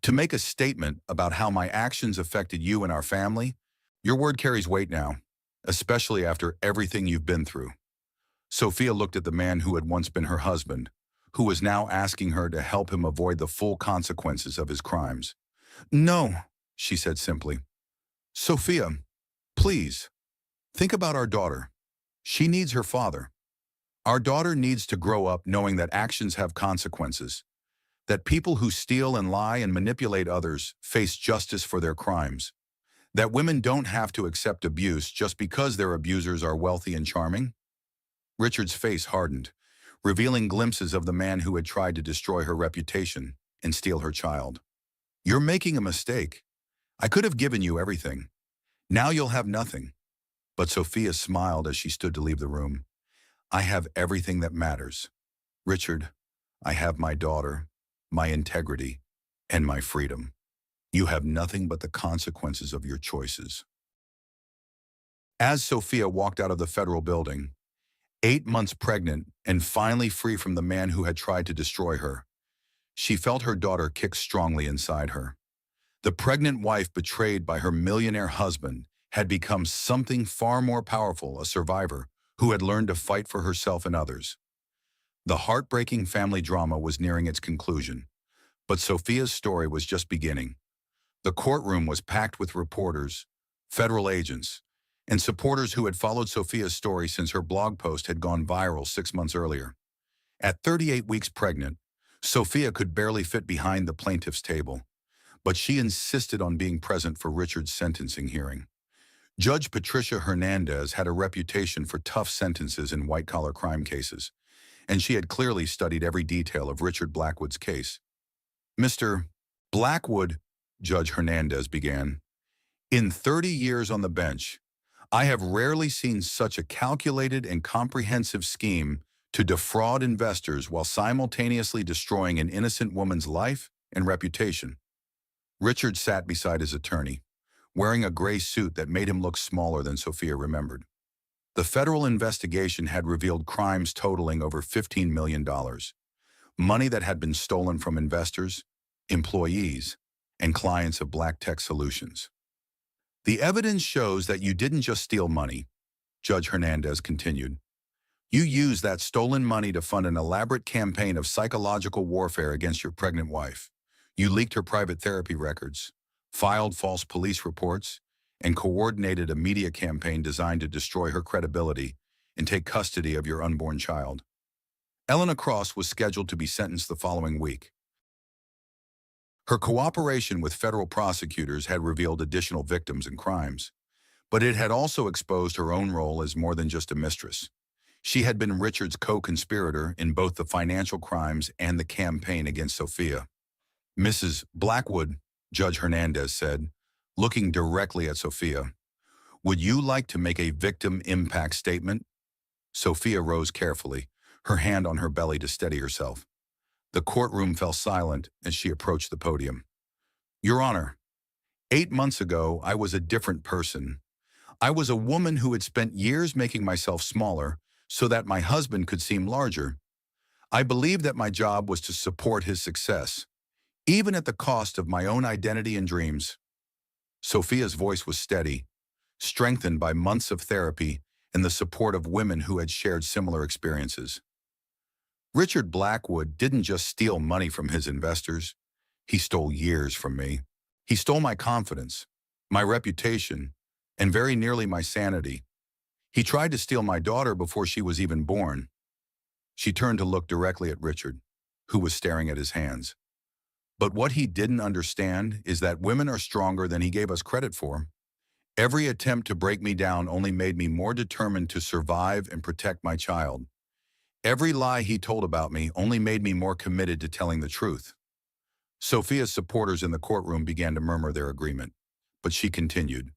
to make a statement about how my actions affected you and our family. Your word carries weight now, especially after everything you've been through." Sophia looked at the man who had once been her husband, who was now asking her to help him avoid the full consequences of his crimes. "No," she said simply. "Sophia, please, think about our daughter. She needs her father. Our daughter needs to grow up knowing that actions have consequences, that people who steal and lie and manipulate others face justice for their crimes, that women don't have to accept abuse just because their abusers are wealthy and charming." Richard's face hardened, revealing glimpses of the man who had tried to destroy her reputation and steal her child. "You're making a mistake. I could have given you everything. Now you'll have nothing." But Sophia smiled as she stood to leave the room. "I have everything that matters. Richard, I have my daughter, my integrity, and my freedom. You have nothing but the consequences of your choices." As Sophia walked out of the federal building, 8 months pregnant and finally free from the man who had tried to destroy her, she felt her daughter kick strongly inside her. The pregnant wife betrayed by her millionaire husband had become something far more powerful, a survivor who had learned to fight for herself and others. The heartbreaking family drama was nearing its conclusion, but Sophia's story was just beginning. The courtroom was packed with reporters, federal agents, and supporters who had followed Sophia's story since her blog post had gone viral 6 months earlier. At 38 weeks pregnant, Sophia could barely fit behind the plaintiff's table, but she insisted on being present for Richard's sentencing hearing. Judge Patricia Hernandez had a reputation for tough sentences in white-collar crime cases, and she had clearly studied every detail of Richard Blackwood's case. "Mr. Blackwood," Judge Hernandez began, "in 30 years on the bench, I have rarely seen such a calculated and comprehensive scheme to defraud investors while simultaneously destroying an innocent woman's life and reputation." Richard sat beside his attorney, wearing a gray suit that made him look smaller than Sophia remembered. The federal investigation had revealed crimes totaling over $15 million, money that had been stolen from investors, employees, and clients of Black Tech Solutions. "The evidence shows that you didn't just steal money," Judge Hernandez continued. "You used that stolen money to fund an elaborate campaign of psychological warfare against your pregnant wife. You leaked her private therapy records, filed false police reports, and coordinated a media campaign designed to destroy her credibility and take custody of your unborn child." Elena Cross was scheduled to be sentenced the following week. Her cooperation with federal prosecutors had revealed additional victims and crimes, but it had also exposed her own role as more than just a mistress. She had been Richard's co-conspirator in both the financial crimes and the campaign against Sophia. "Mrs. Blackwood," Judge Hernandez said, looking directly at Sophia, "would you like to make a victim impact statement?" Sophia rose carefully, her hand on her belly to steady herself. The courtroom fell silent as she approached the podium. "Your Honor, 8 months ago, I was a different person. I was a woman who had spent years making myself smaller so that my husband could seem larger. I believed that my job was to support his success, even at the cost of my own identity and dreams." Sophia's voice was steady, strengthened by months of therapy and the support of women who had shared similar experiences. "Richard Blackwood didn't just steal money from his investors. He stole years from me. He stole my confidence, my reputation, and very nearly my sanity. He tried to steal my daughter before she was even born." She turned to look directly at Richard, who was staring at his hands. "But what he didn't understand is that women are stronger than he gave us credit for. Every attempt to break me down only made me more determined to survive and protect my child. Every lie he told about me only made me more committed to telling the truth." Sophia's supporters in the courtroom began to murmur their agreement, but she continued,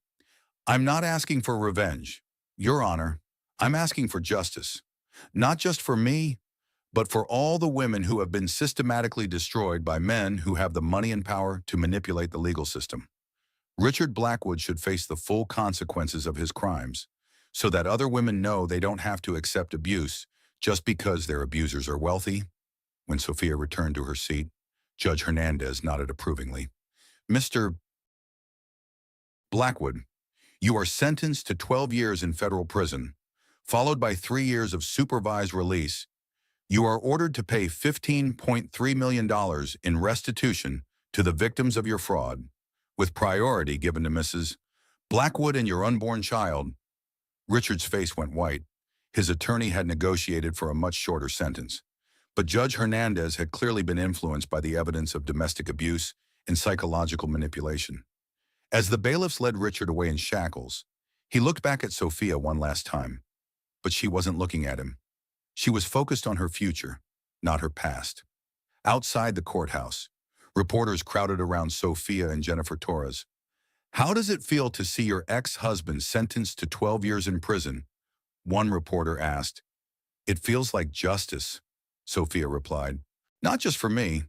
I'm not asking for revenge, Your Honor. I'm asking for justice. Not just for me, but for all the women who have been systematically destroyed by men who have the money and power to manipulate the legal system. Richard Blackwood should face the full consequences of his crimes, so that other women know they don't have to accept abuse just because their abusers are wealthy. When Sophia returned to her seat, Judge Hernandez nodded approvingly. Mr. Blackwood, you are sentenced to 12 years in federal prison, followed by 3 years of supervised release. You are ordered to pay $15.3 million in restitution to the victims of your fraud, with priority given to Mrs. Blackwood and your unborn child. Richard's face went white. His attorney had negotiated for a much shorter sentence, but Judge Hernandez had clearly been influenced by the evidence of domestic abuse and psychological manipulation. As the bailiffs led Richard away in shackles, he looked back at Sophia one last time, but she wasn't looking at him. She was focused on her future, not her past. Outside the courthouse, reporters crowded around Sophia and Jennifer Torres. How does it feel to see your ex-husband sentenced to 12 years in prison? One reporter asked. It feels like justice, Sophia replied. Not just for me,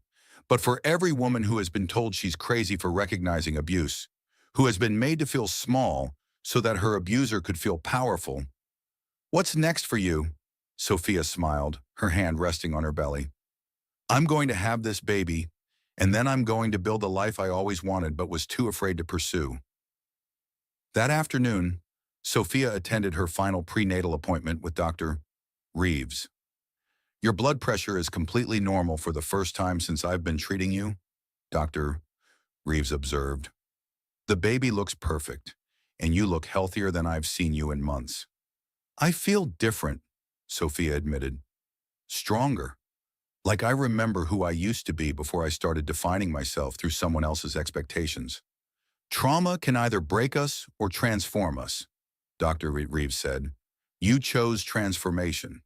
but for every woman who has been told she's crazy for recognizing abuse, who has been made to feel small so that her abuser could feel powerful. What's next for you? Sophia smiled, her hand resting on her belly. I'm going to have this baby, and then I'm going to build the life I always wanted but was too afraid to pursue. That afternoon, Sophia attended her final prenatal appointment with Dr. Reeves. Your blood pressure is completely normal for the first time since I've been treating you, Dr. Reeves observed. The baby looks perfect, and you look healthier than I've seen you in months. I feel different, Sophia admitted. Stronger. Like I remember who I used to be before I started defining myself through someone else's expectations. Trauma can either break us or transform us, Dr. Reeves said. You chose transformation.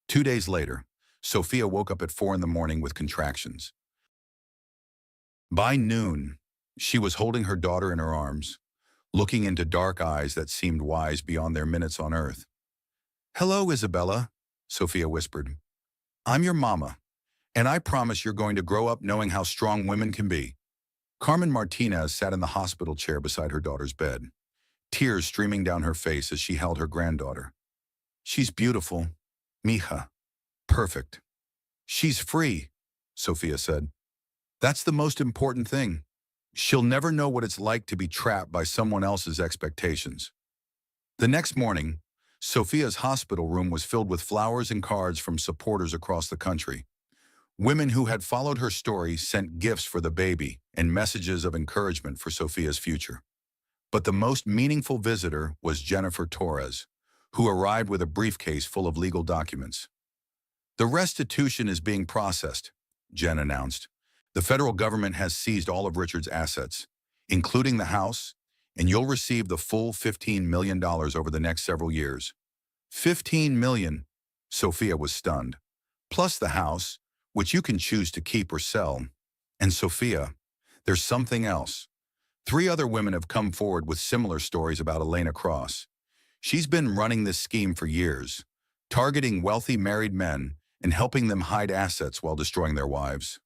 2 days later, Sophia woke up at 4 in the morning with contractions. By noon, she was holding her daughter in her arms, looking into dark eyes that seemed wise beyond their minutes on earth. Hello, Isabella, Sophia whispered. I'm your mama, and I promise you're going to grow up knowing how strong women can be. Carmen Martinez sat in the hospital chair beside her daughter's bed, tears streaming down her face as she held her granddaughter. She's beautiful, mija, perfect. She's free, Sophia said. That's the most important thing. She'll never know what it's like to be trapped by someone else's expectations. The next morning, Sophia's hospital room was filled with flowers and cards from supporters across the country. Women who had followed her story sent gifts for the baby and messages of encouragement for Sophia's future. But the most meaningful visitor was Jennifer Torres, who arrived with a briefcase full of legal documents. The restitution is being processed, Jen announced. The federal government has seized all of Richard's assets, including the house, and you'll receive the full $15 million over the next several years. $15 million, Sophia was stunned. Plus the house, which you can choose to keep or sell. And Sophia, there's something else. 3 other women have come forward with similar stories about Elena Cross. She's been running this scheme for years, targeting wealthy married men and helping them hide assets while destroying their wives.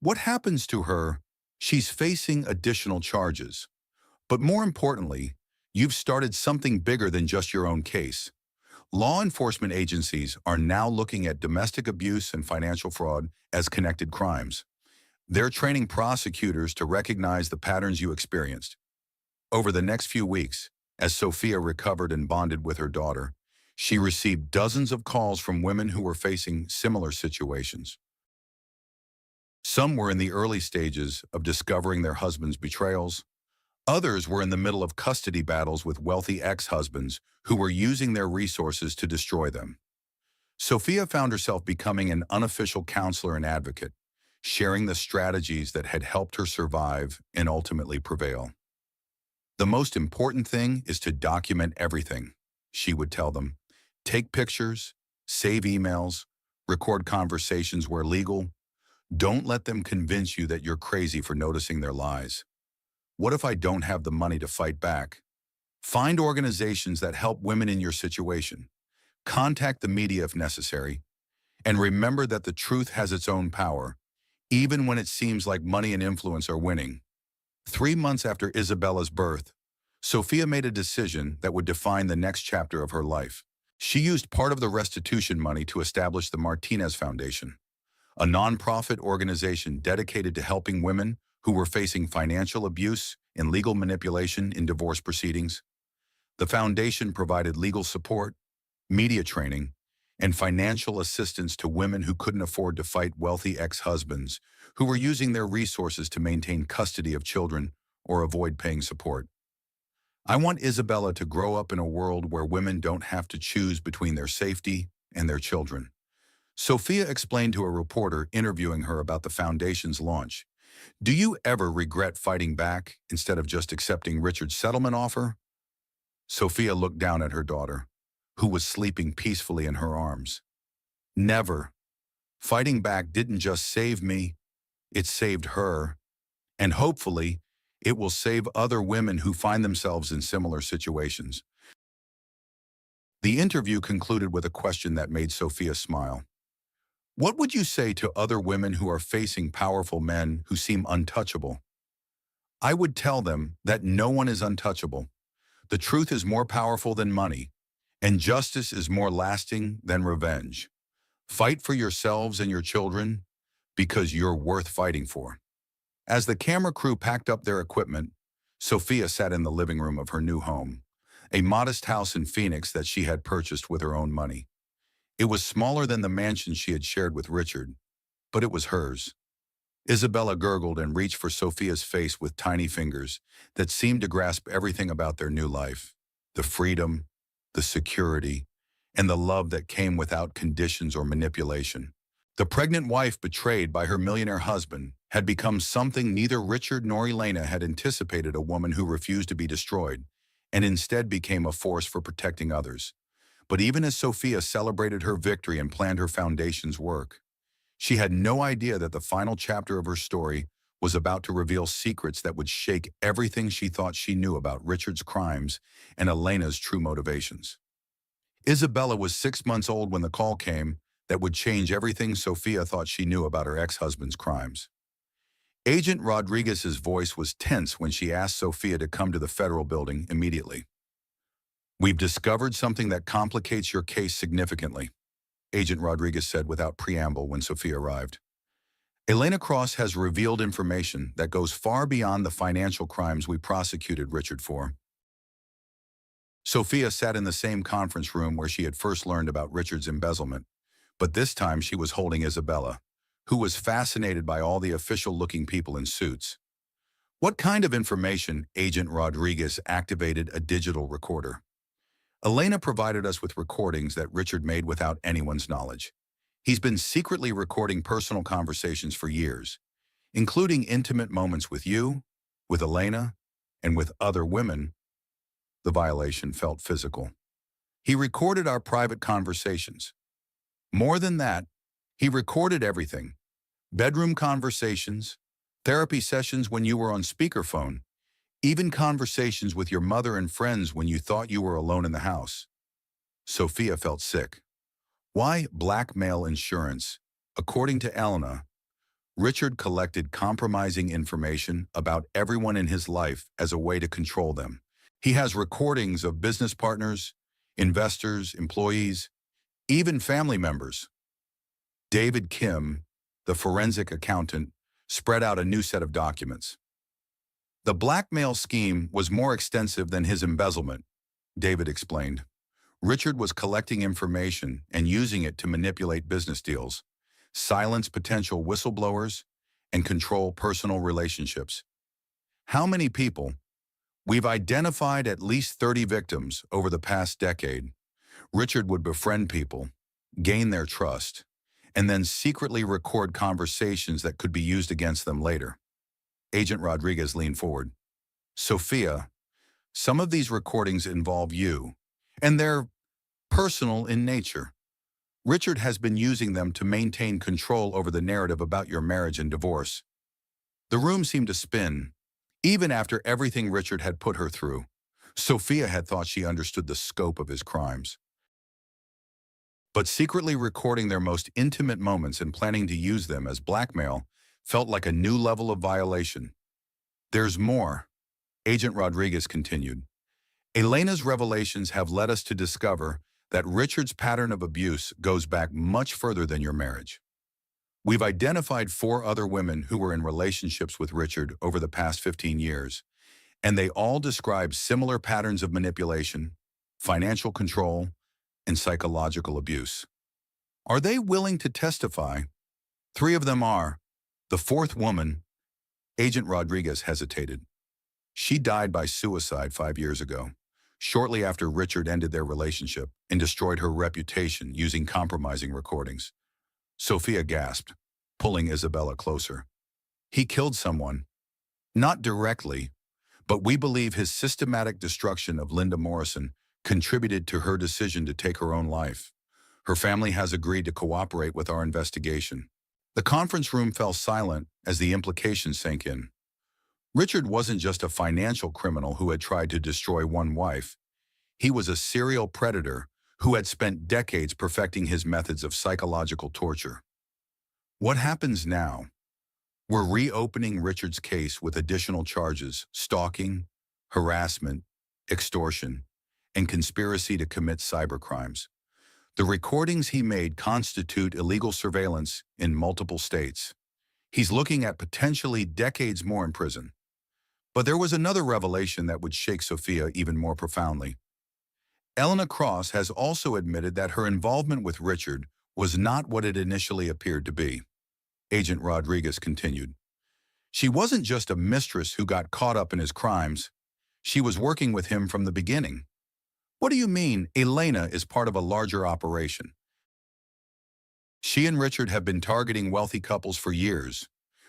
What happens to her? She's facing additional charges. But more importantly, you've started something bigger than just your own case. Law enforcement agencies are now looking at domestic abuse and financial fraud as connected crimes. They're training prosecutors to recognize the patterns you experienced. Over the next few weeks, as Sophia recovered and bonded with her daughter, she received dozens of calls from women who were facing similar situations. Some were in the early stages of discovering their husband's betrayals. Others were in the middle of custody battles with wealthy ex-husbands who were using their resources to destroy them. Sophia found herself becoming an unofficial counselor and advocate, sharing the strategies that had helped her survive and ultimately prevail. The most important thing is to document everything, she would tell them. Take pictures, save emails, record conversations where legal. Don't let them convince you that you're crazy for noticing their lies. What if I don't have the money to fight back? Find organizations that help women in your situation. Contact the media if necessary. And remember that the truth has its own power, even when it seems like money and influence are winning. 3 months after Isabella's birth, Sophia made a decision that would define the next chapter of her life. She used part of the restitution money to establish the Martinez Foundation, a nonprofit organization dedicated to helping women who were facing financial abuse and legal manipulation in divorce proceedings. The foundation provided legal support, media training, and financial assistance to women who couldn't afford to fight wealthy ex-husbands who were using their resources to maintain custody of children or avoid paying support. I want Isabella to grow up in a world where women don't have to choose between their safety and their children. Sophia explained to a reporter interviewing her about the foundation's launch. Do you ever regret fighting back instead of just accepting Richard's settlement offer? Sophia looked down at her daughter, who was sleeping peacefully in her arms. Never. Fighting back didn't just save me, it saved her. And hopefully, it will save other women who find themselves in similar situations. The interview concluded with a question that made Sophia smile. What would you say to other women who are facing powerful men who seem untouchable? I would tell them that no one is untouchable. The truth is more powerful than money, and justice is more lasting than revenge. Fight for yourselves and your children because you're worth fighting for. As the camera crew packed up their equipment, Sophia sat in the living room of her new home, a modest house in Phoenix that she had purchased with her own money. It was smaller than the mansion she had shared with Richard, but it was hers. Isabella gurgled and reached for Sophia's face with tiny fingers that seemed to grasp everything about their new life. The freedom, the security, and the love that came without conditions or manipulation. The pregnant wife betrayed by her millionaire husband had become something neither Richard nor Elena had anticipated, a woman who refused to be destroyed and instead became a force for protecting others. But even as Sophia celebrated her victory and planned her foundation's work, she had no idea that the final chapter of her story was about to reveal secrets that would shake everything she thought she knew about Richard's crimes and Elena's true motivations. Isabella was 6 months old when the call came that would change everything Sophia thought she knew about her ex-husband's crimes. Agent Rodriguez's voice was tense when she asked Sophia to come to the federal building immediately. We've discovered something that complicates your case significantly, Agent Rodriguez said without preamble when Sophia arrived. Elena Cross has revealed information that goes far beyond the financial crimes we prosecuted Richard for. Sophia sat in the same conference room where she had first learned about Richard's embezzlement, but this time she was holding Isabella, who was fascinated by all the official-looking people in suits. What kind of information? Agent Rodriguez activated a digital recorder. Elena provided us with recordings that Richard made without anyone's knowledge. He's been secretly recording personal conversations for years, including intimate moments with you, with Elena, and with other women. The violation felt physical. He recorded our private conversations. More than that, he recorded everything. Bedroom conversations, therapy sessions when you were on speakerphone, even conversations with your mother and friends when you thought you were alone in the house. Sophia felt sick. Why blackmail insurance? According to Elena, Richard collected compromising information about everyone in his life as a way to control them. He has recordings of business partners, investors, employees, even family members. David Kim, the forensic accountant, spread out a new set of documents. The blackmail scheme was more extensive than his embezzlement, David explained. Richard was collecting information and using it to manipulate business deals, silence potential whistleblowers, and control personal relationships. How many people? We've identified at least 30 victims over the past decade. Richard would befriend people, gain their trust, and then secretly record conversations that could be used against them later. Agent Rodriguez leaned forward. Sophia, some of these recordings involve you, and they're personal in nature. Richard has been using them to maintain control over the narrative about your marriage and divorce. The room seemed to spin, even after everything Richard had put her through. Sophia had thought she understood the scope of his crimes, but secretly recording their most intimate moments and planning to use them as blackmail felt like a new level of violation. There's more, Agent Rodriguez continued. Elena's revelations have led us to discover that Richard's pattern of abuse goes back much further than your marriage. We've identified 4 other women who were in relationships with Richard over the past 15 years, and they all describe similar patterns of manipulation, financial control, and psychological abuse. Are they willing to testify? 3 of them are. The 4th woman, Agent Rodriguez hesitated. She died by suicide 5 years ago, shortly after Richard ended their relationship and destroyed her reputation using compromising recordings. Sophia gasped, pulling Isabella closer. He killed someone. Not directly, but we believe his systematic destruction of Linda Morrison contributed to her decision to take her own life. Her family has agreed to cooperate with our investigation. The conference room fell silent as the implications sank in. Richard wasn't just a financial criminal who had tried to destroy one wife. He was a serial predator who had spent decades perfecting his methods of psychological torture. What happens now? We're reopening Richard's case with additional charges: stalking, harassment, extortion, and conspiracy to commit cybercrimes. The recordings he made constitute illegal surveillance in multiple states. He's looking at potentially decades more in prison. But there was another revelation that would shake Sophia even more profoundly. Elena Cross has also admitted that her involvement with Richard was not what it initially appeared to be. Agent Rodriguez continued. She wasn't just a mistress who got caught up in his crimes. She was working with him from the beginning. What do you mean Elena is part of a larger operation? She and Richard have been targeting wealthy couples for years,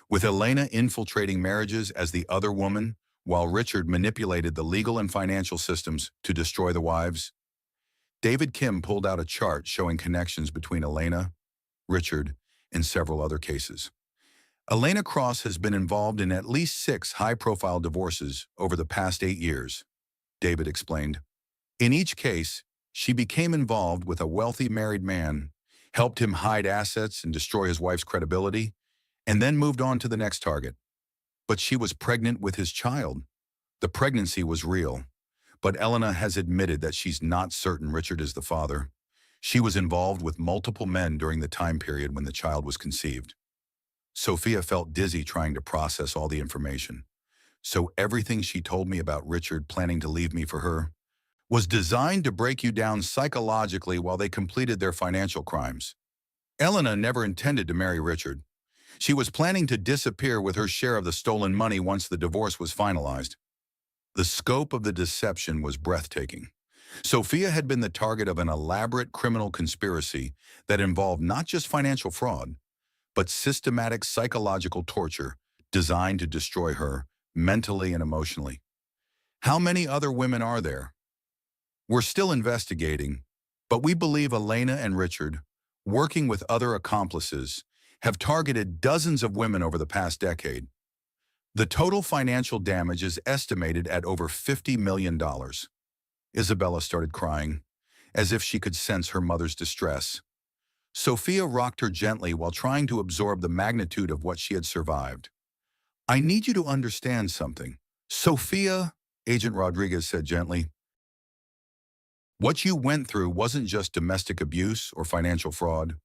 with Elena infiltrating marriages as the other woman, while Richard manipulated the legal and financial systems to destroy the wives. David Kim pulled out a chart showing connections between Elena, Richard, and several other cases. Elena Cross has been involved in at least 6 high-profile divorces over the past 8 years, David explained. In each case, she became involved with a wealthy married man, helped him hide assets and destroy his wife's credibility, and then moved on to the next target. But she was pregnant with his child. The pregnancy was real, but Elena has admitted that she's not certain Richard is the father. She was involved with multiple men during the time period when the child was conceived. Sophia felt dizzy trying to process all the information. So everything she told me about Richard planning to leave me for her was designed to break you down psychologically while they completed their financial crimes. Elena never intended to marry Richard. She was planning to disappear with her share of the stolen money once the divorce was finalized. The scope of the deception was breathtaking. Sophia had been the target of an elaborate criminal conspiracy that involved not just financial fraud, but systematic psychological torture designed to destroy her mentally and emotionally. How many other women are there? We're still investigating, but we believe Elena and Richard, working with other accomplices, have targeted dozens of women over the past decade. The total financial damage is estimated at over $50 million. Isabella started crying, as if she could sense her mother's distress. Sophia rocked her gently while trying to absorb the magnitude of what she had survived. I need you to understand something. Sophia, Agent Rodriguez said gently, what you went through wasn't just domestic abuse or financial fraud.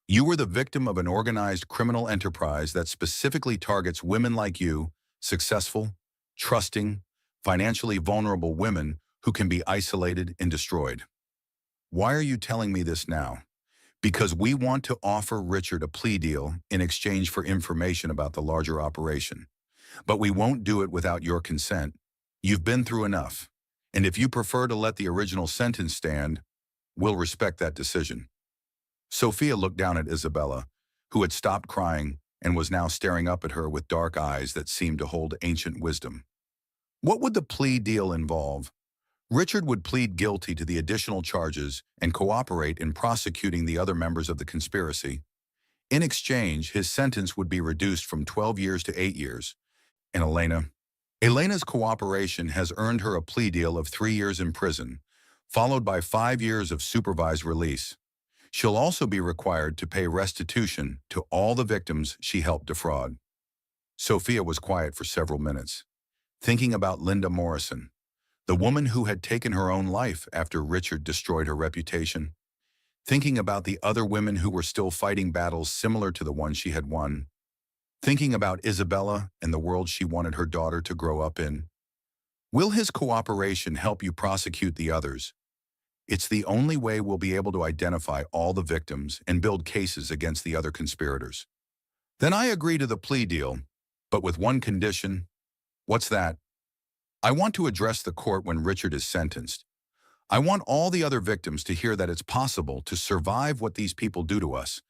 You were the victim of an organized criminal enterprise that specifically targets women like you, successful, trusting, financially vulnerable women who can be isolated and destroyed. Why are you telling me this now? Because we want to offer Richard a plea deal in exchange for information about the larger operation. But we won't do it without your consent. You've been through enough. And if you prefer to let the original sentence stand, we'll respect that decision. Sophia looked down at Isabella, who had stopped crying and was now staring up at her with dark eyes that seemed to hold ancient wisdom. What would the plea deal involve? Richard would plead guilty to the additional charges and cooperate in prosecuting the other members of the conspiracy. In exchange, his sentence would be reduced from 12 years to 8 years. And Elena, Elena's cooperation has earned her a plea deal of 3 years in prison, followed by 5 years of supervised release. She'll also be required to pay restitution to all the victims she helped defraud. Sophia was quiet for several minutes, thinking about Linda Morrison, the woman who had taken her own life after Richard destroyed her reputation, thinking about the other women who were still fighting battles similar to the one she had won, thinking about Isabella and the world she wanted her daughter to grow up in. Will his cooperation help you prosecute the others? It's the only way we'll be able to identify all the victims and build cases against the other conspirators. Then I agree to the plea deal, but with one condition. What's that? I want to address the court when Richard is sentenced. I want all the other victims to hear that it's possible to survive what these people do to us.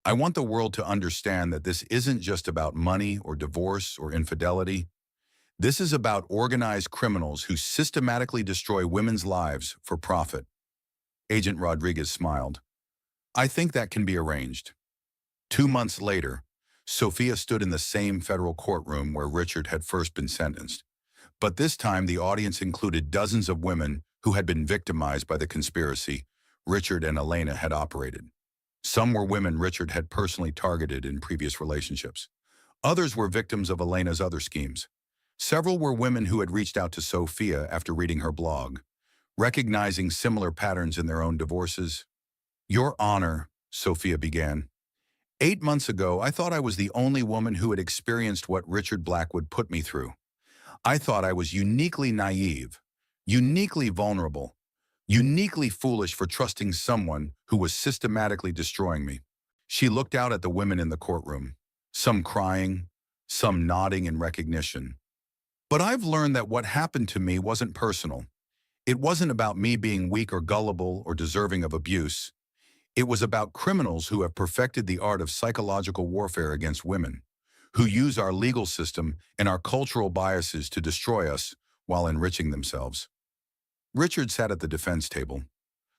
I want the world to understand that this isn't just about money or divorce or infidelity. This is about organized criminals who systematically destroy women's lives for profit. Agent Rodriguez smiled. I think that can be arranged. 2 months later, Sophia stood in the same federal courtroom where Richard had first been sentenced. But this time the audience included dozens of women who had been victimized by the conspiracy Richard and Elena had operated. Some were women Richard had personally targeted in previous relationships. Others were victims of Elena's other schemes. Several were women who had reached out to Sophia after reading her blog, recognizing similar patterns in their own divorces. Your Honor, Sophia began. 8 months ago, I thought I was the only woman who had experienced what Richard Blackwood put me through. I thought I was uniquely naive, uniquely vulnerable, uniquely foolish for trusting someone who was systematically destroying me. She looked out at the women in the courtroom, some crying, some nodding in recognition. But I've learned that what happened to me wasn't personal. It wasn't about me being weak or gullible or deserving of abuse. It was about criminals who have perfected the art of psychological warfare against women, who use our legal system and our cultural biases to destroy us while enriching themselves. Richard sat at the defense table,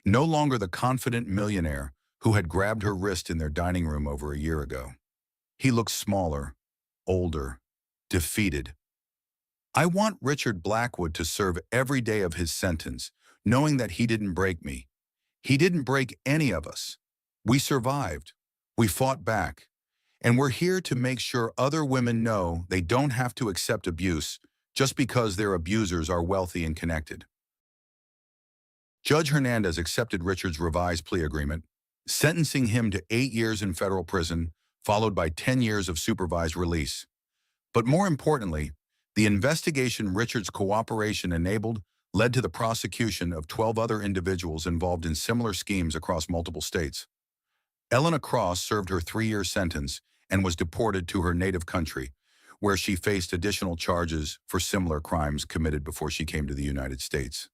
no longer the confident millionaire who had grabbed her wrist in their dining room over a year ago. He looked smaller, older, defeated. I want Richard Blackwood to serve every day of his sentence, knowing that he didn't break me. He didn't break any of us. We survived. We fought back. And we're here to make sure other women know they don't have to accept abuse just because their abusers are wealthy and connected. Judge Hernandez accepted Richard's revised plea agreement, sentencing him to 8 years in federal prison, followed by 10 years of supervised release. But more importantly, the investigation Richard's cooperation enabled led to the prosecution of 12 other individuals involved in similar schemes across multiple states. Elena Cross served her 3-year sentence and was deported to her native country, where she faced additional charges for similar crimes committed before she came to the United States.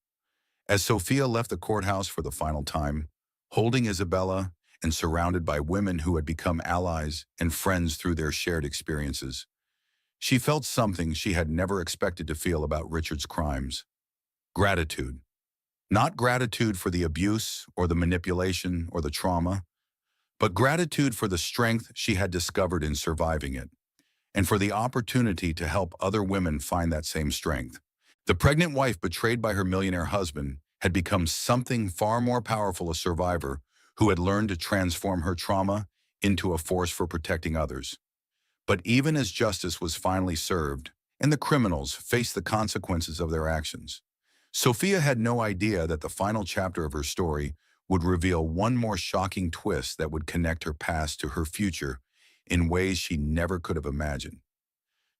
As Sophia left the courthouse for the final time, holding Isabella and surrounded by women who had become allies and friends through their shared experiences, she felt something she had never expected to feel about Richard's crimes. Gratitude. Not gratitude for the abuse or the manipulation or the trauma, but gratitude for the strength she had discovered in surviving it, and for the opportunity to help other women find that same strength. The pregnant wife betrayed by her millionaire husband had become something far more powerful, a survivor who had learned to transform her trauma into a force for protecting others. But even as justice was finally served, and the criminals faced the consequences of their actions, Sophia had no idea that the final chapter of her story would reveal one more shocking twist that would connect her past to her future in ways she never could have imagined.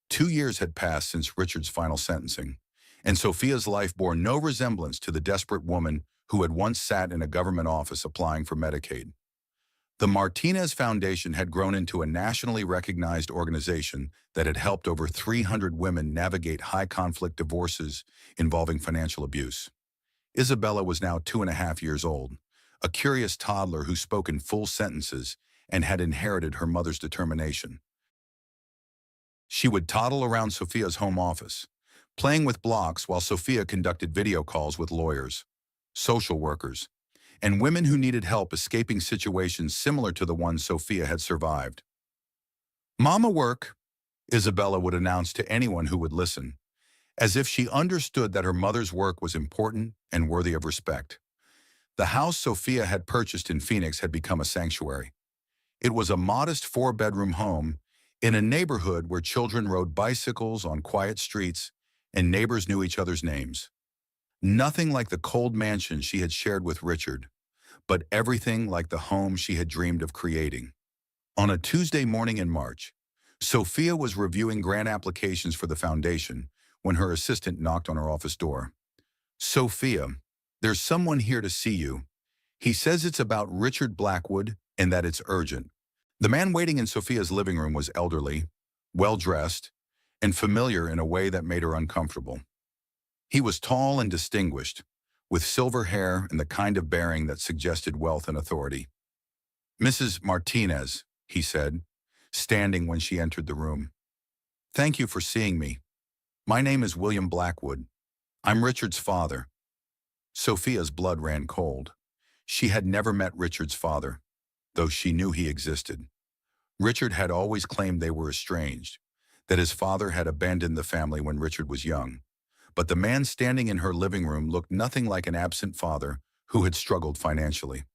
2 years had passed since Richard's final sentencing, and Sophia's life bore no resemblance to the desperate woman who had once sat in a government office applying for Medicaid. The Martinez Foundation had grown into a nationally recognized organization that had helped over 300 women navigate high-conflict divorces involving financial abuse. Isabella was now 2.5 years old, a curious toddler who spoke in full sentences and had inherited her mother's determination. She would toddle around Sophia's home office, playing with blocks while Sophia conducted video calls with lawyers, social workers, and women who needed help escaping situations similar to the ones Sophia had survived. "Mama work," Isabella would announce to anyone who would listen, as if she understood that her mother's work was important and worthy of respect. The house Sophia had purchased in Phoenix had become a sanctuary. It was a modest four-bedroom home in a neighborhood where children rode bicycles on quiet streets and neighbors knew each other's names. Nothing like the cold mansion she had shared with Richard, but everything like the home she had dreamed of creating. On a Tuesday morning in March, Sophia was reviewing grant applications for the foundation when her assistant knocked on her office door. "Sophia, there's someone here to see you. He says it's about Richard Blackwood and that it's urgent." The man waiting in Sophia's living room was elderly, well-dressed, and familiar in a way that made her uncomfortable. He was tall and distinguished, with silver hair and the kind of bearing that suggested wealth and authority. "Mrs. Martinez," he said, standing when she entered the room. "Thank you for seeing me. My name is William Blackwood. I'm Richard's father." Sophia's blood ran cold. She had never met Richard's father, though she knew he existed. Richard had always claimed they were estranged, that his father had abandoned the family when Richard was young. But the man standing in her living room looked nothing like an absent father who had struggled financially.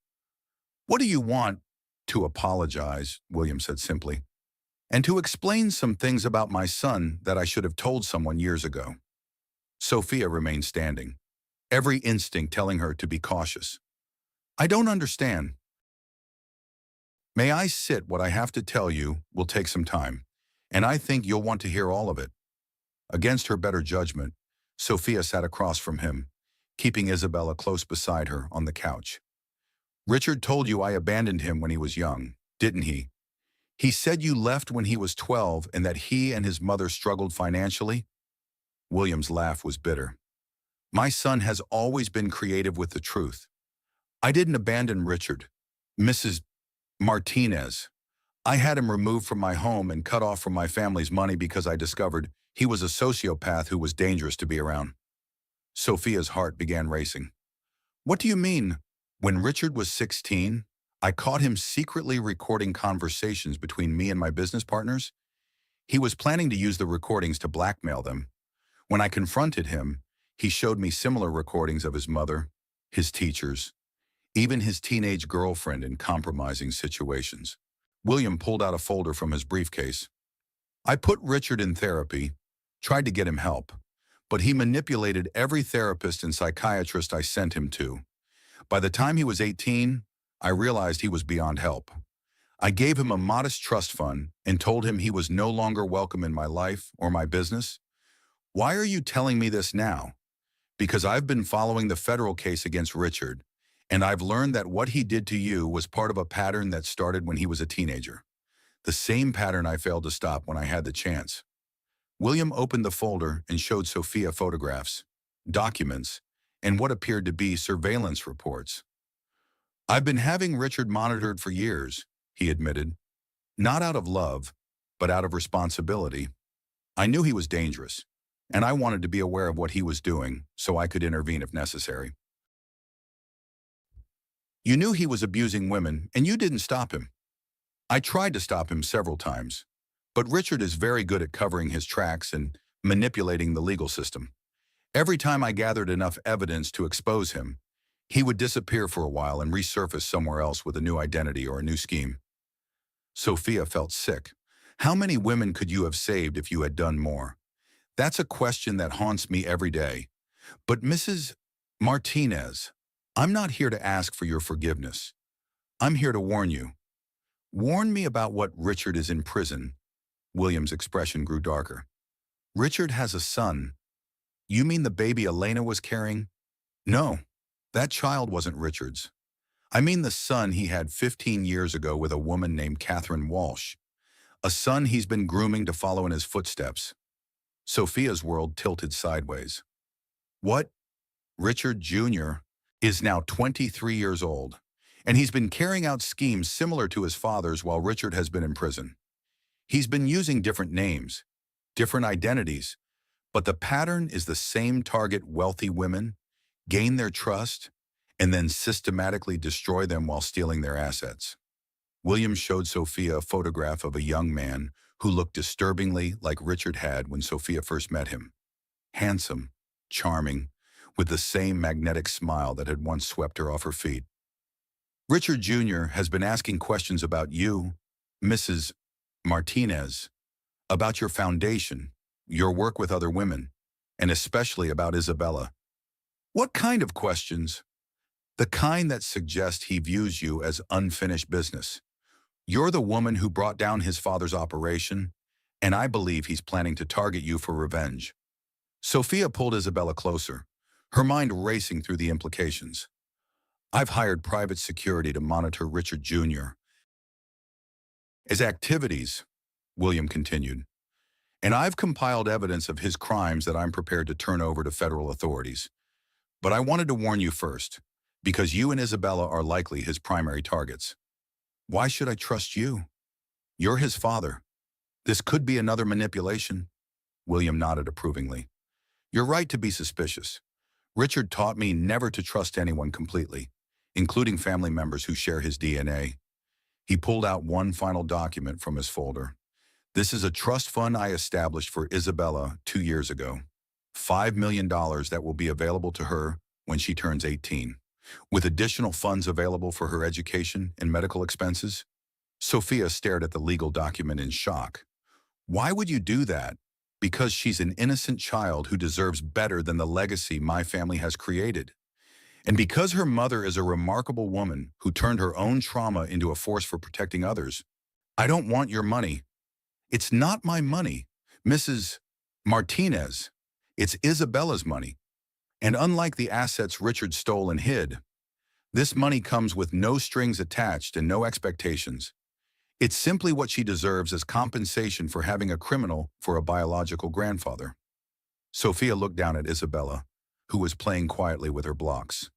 "What do you want?" "To apologize," William said simply, "and to explain some things about my son that I should have told someone years ago." Sophia remained standing, every instinct telling her to be cautious. "I don't understand." "May I sit? What I have to tell you will take some time, and I think you'll want to hear all of it." Against her better judgment, Sophia sat across from him, keeping Isabella close beside her on the couch. "Richard told you I abandoned him when he was young, didn't he? He said you left when he was 12 and that he and his mother struggled financially?" William's laugh was bitter. "My son has always been creative with the truth. I didn't abandon Richard. Mrs. Martinez. I had him removed from my home and cut off from my family's money because I discovered he was a sociopath who was dangerous to be around." Sophia's heart began racing. "What do you mean? When Richard was 16, I caught him secretly recording conversations between me and my business partners. He was planning to use the recordings to blackmail them. When I confronted him, he showed me similar recordings of his mother, his teachers, even his teenage girlfriend in compromising situations." William pulled out a folder from his briefcase. "I put Richard in therapy, tried to get him help, but he manipulated every therapist and psychiatrist I sent him to. By the time he was 18, I realized he was beyond help. I gave him a modest trust fund and told him he was no longer welcome in my life or my business. Why are you telling me this now? Because I've been following the federal case against Richard, and I've learned that what he did to you was part of a pattern that started when he was a teenager. The same pattern I failed to stop when I had the chance." William opened the folder and showed Sophia photographs, documents, and what appeared to be surveillance reports. "I've been having Richard monitored for years," he admitted. "Not out of love, but out of responsibility. I knew he was dangerous, and I wanted to be aware of what he was doing so I could intervene if necessary." "You knew he was abusing women, and you didn't stop him." "I tried to stop him several times, but Richard is very good at covering his tracks and manipulating the legal system. Every time I gathered enough evidence to expose him, he would disappear for a while and resurface somewhere else with a new identity or a new scheme." Sophia felt sick. How many women could you have saved if you had done more? That's a question that haunts me every day. But Mrs. Martinez, I'm not here to ask for your forgiveness. I'm here to warn you. Warn me about what Richard is in prison. William's expression grew darker. Richard has a son. You mean the baby Elena was carrying? No, that child wasn't Richard's. I mean the son he had 15 years ago with a woman named Catherine Walsh. A son he's been grooming to follow in his footsteps. Sophia's world tilted sideways. What? Richard Jr. is now 23 years old, and he's been carrying out schemes similar to his father's while Richard has been in prison. He's been using different names, different identities, but the pattern is the same: target wealthy women, gain their trust, and then systematically destroy them while stealing their assets. William showed Sophia a photograph of a young man who looked disturbingly like Richard had when Sophia first met him. Handsome, charming, with the same magnetic smile that had once swept her off her feet. Richard Jr. has been asking questions about you, Mrs. Martinez, about your foundation, your work with other women, and especially about Isabella. What kind of questions? The kind that suggest he views you as unfinished business. You're the woman who brought down his father's operation, and I believe he's planning to target you for revenge. Sophia pulled Isabella closer, her mind racing through the implications. I've hired private security to monitor Richard Jr. His activities, William continued, and I've compiled evidence of his crimes that I'm prepared to turn over to federal authorities. But I wanted to warn you first, because you and Isabella are likely his primary targets. Why should I trust you? You're his father. This could be another manipulation. William nodded approvingly. You're right to be suspicious. Richard taught me never to trust anyone completely, including family members who share his DNA. He pulled out one final document from his folder. This is a trust fund I established for Isabella 2 years ago. $5 million that will be available to her when she turns 18, with additional funds available for her education and medical expenses. Sophia stared at the legal document in shock. Why would you do that? Because she's an innocent child who deserves better than the legacy my family has created. And because her mother is a remarkable woman who turned her own trauma into a force for protecting others. I don't want your money. It's not my money, Mrs. Martinez. It's Isabella's money. And unlike the assets Richard stole and hid, this money comes with no strings attached and no expectations. It's simply what she deserves as compensation for having a criminal for a biological grandfather. Sophia looked down at Isabella, who was playing quietly with her blocks,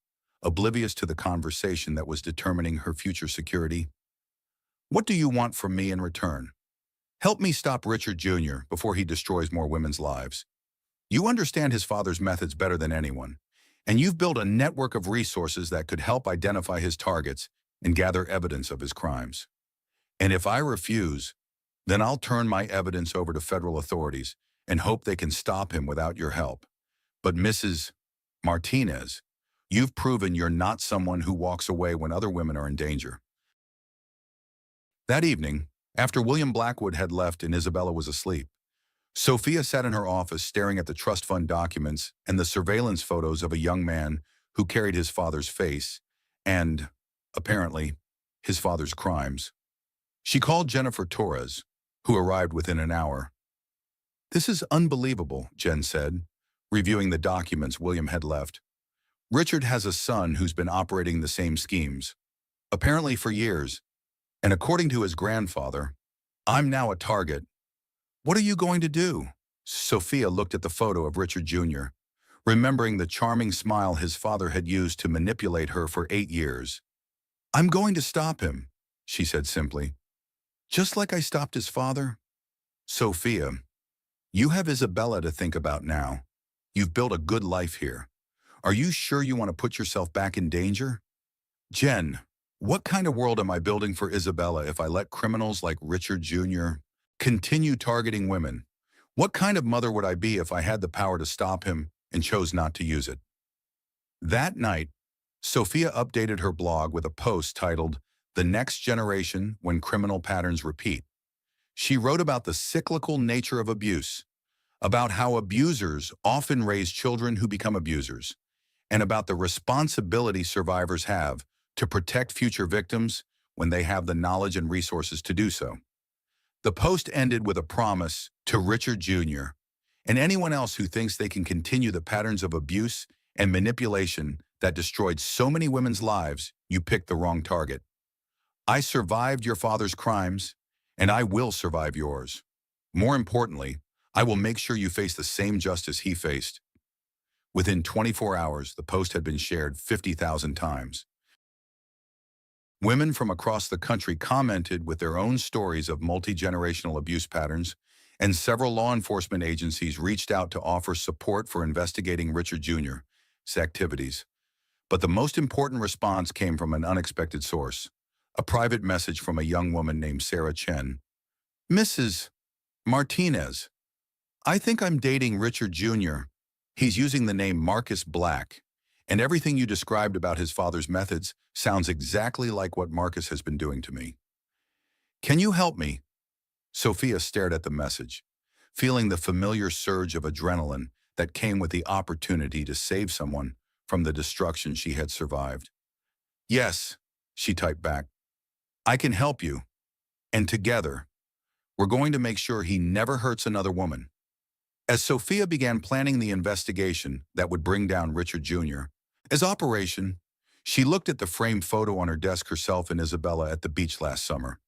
oblivious to the conversation that was determining her future security. What do you want from me in return? Help me stop Richard Jr. before he destroys more women's lives. You understand his father's methods better than anyone, and you've built a network of resources that could help identify his targets and gather evidence of his crimes. And if I refuse, then I'll turn my evidence over to federal authorities and hope they can stop him without your help. But Mrs. Martinez, you've proven you're not someone who walks away when other women are in danger. That evening, after William Blackwood had left and Isabella was asleep, Sophia sat in her office staring at the trust fund documents and the surveillance photos of a young man who carried his father's face and, apparently, his father's crimes. She called Jennifer Torres, who arrived within an hour. This is unbelievable, Jen said, reviewing the documents William had left. Richard has a son who's been operating the same schemes, apparently for years, and according to his grandfather, I'm now a target. What are you going to do? Sophia looked at the photo of Richard Jr., remembering the charming smile his father had used to manipulate her for 8 years. I'm going to stop him, she said simply. Just like I stopped his father? Sophia, you have Isabella to think about now. You've built a good life here. Are you sure you want to put yourself back in danger? Jen, what kind of world am I building for Isabella if I let criminals like Richard Jr. continue targeting women? What kind of mother would I be if I had the power to stop him and chose not to use it? That night, Sophia updated her blog with a post titled, "The Next Generation When Criminal Patterns Repeat." She wrote about the cyclical nature of abuse, about how abusers often raise children who become abusers, and about the responsibility survivors have to protect future victims when they have the knowledge and resources to do so. The post ended with a promise to Richard Jr. and anyone else who thinks they can continue the patterns of abuse and manipulation that destroyed so many women's lives. You picked the wrong target. I survived your father's crimes, and I will survive yours. More importantly, I will make sure you face the same justice he faced. Within 24 hours, the post had been shared 50,000 times. Women from across the country commented with their own stories of multi-generational abuse patterns, and several law enforcement agencies reached out to offer support for investigating Richard Jr.'s activities. But the most important response came from an unexpected source, a private message from a young woman named Sarah Chen. Mrs. Martinez. I think I'm dating Richard Jr. He's using the name Marcus Black, and everything you described about his father's methods sounds exactly like what Marcus has been doing to me. Can you help me? Sophia stared at the message, feeling the familiar surge of adrenaline that came with the opportunity to save someone from the destruction she had survived. Yes, she typed back. I can help you, and together, we're going to make sure he never hurts another woman. As Sophia began planning the investigation that would bring down Richard Jr. as operation, she looked at the framed photo on her desk herself and Isabella at the beach last summer,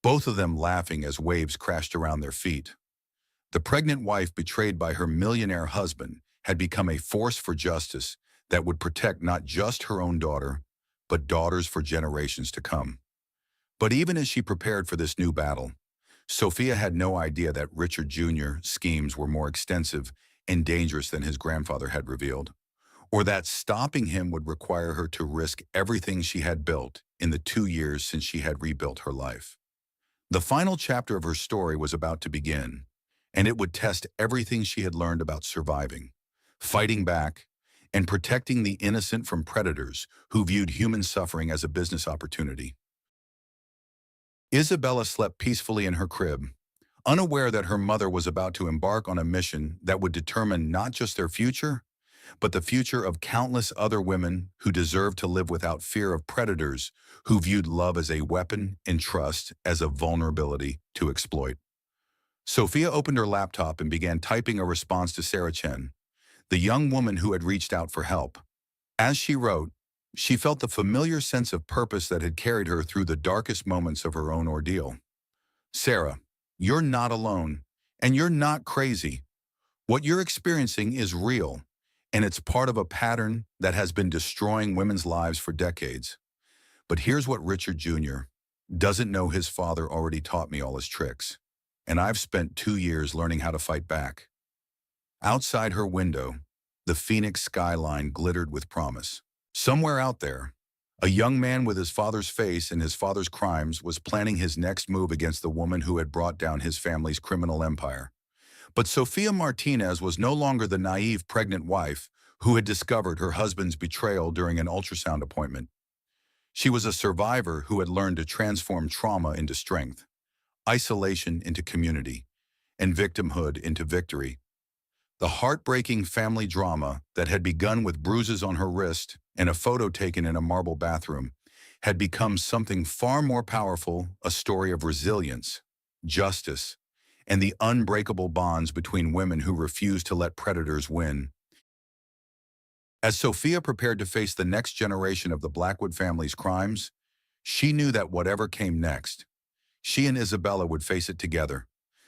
both of them laughing as waves crashed around their feet. The pregnant wife betrayed by her millionaire husband had become a force for justice that would protect not just her own daughter, but daughters for generations to come. But even as she prepared for this new battle, Sophia had no idea that Richard Jr.'s schemes were more extensive and dangerous than his grandfather had revealed, or that stopping him would require her to risk everything she had built in the 2 years since she had rebuilt her life. The final chapter of her story was about to begin, and it would test everything she had learned about surviving, fighting back, and protecting the innocent from predators who viewed human suffering as a business opportunity. Isabella slept peacefully in her crib, unaware that her mother was about to embark on a mission that would determine not just their future, but the future of countless other women who deserved to live without fear of predators who viewed love as a weapon and trust as a vulnerability to exploit. Sophia opened her laptop and began typing a response to Sarah Chen, the young woman who had reached out for help. As she wrote, she felt the familiar sense of purpose that had carried her through the darkest moments of her own ordeal. Sarah, you're not alone, and you're not crazy. What you're experiencing is real, and it's part of a pattern that has been destroying women's lives for decades. But here's what Richard Jr. doesn't know: his father already taught me all his tricks, and I've spent 2 years learning how to fight back. Outside her window, the Phoenix skyline glittered with promise. Somewhere out there, a young man with his father's face and his father's crimes was planning his next move against the woman who had brought down his family's criminal empire. But Sophia Martinez was no longer the naive pregnant wife who had discovered her husband's betrayal during an ultrasound appointment. She was a survivor who had learned to transform trauma into strength, isolation into community, and victimhood into victory. The heartbreaking family drama that had begun with bruises on her wrist and a photo taken in a marble bathroom had become something far more powerful: a story of resilience, justice, and the unbreakable bonds between women who refused to let predators win. As Sophia prepared to face the next generation of the Blackwood family's crimes, she knew that whatever came next, she and Isabella would face it together,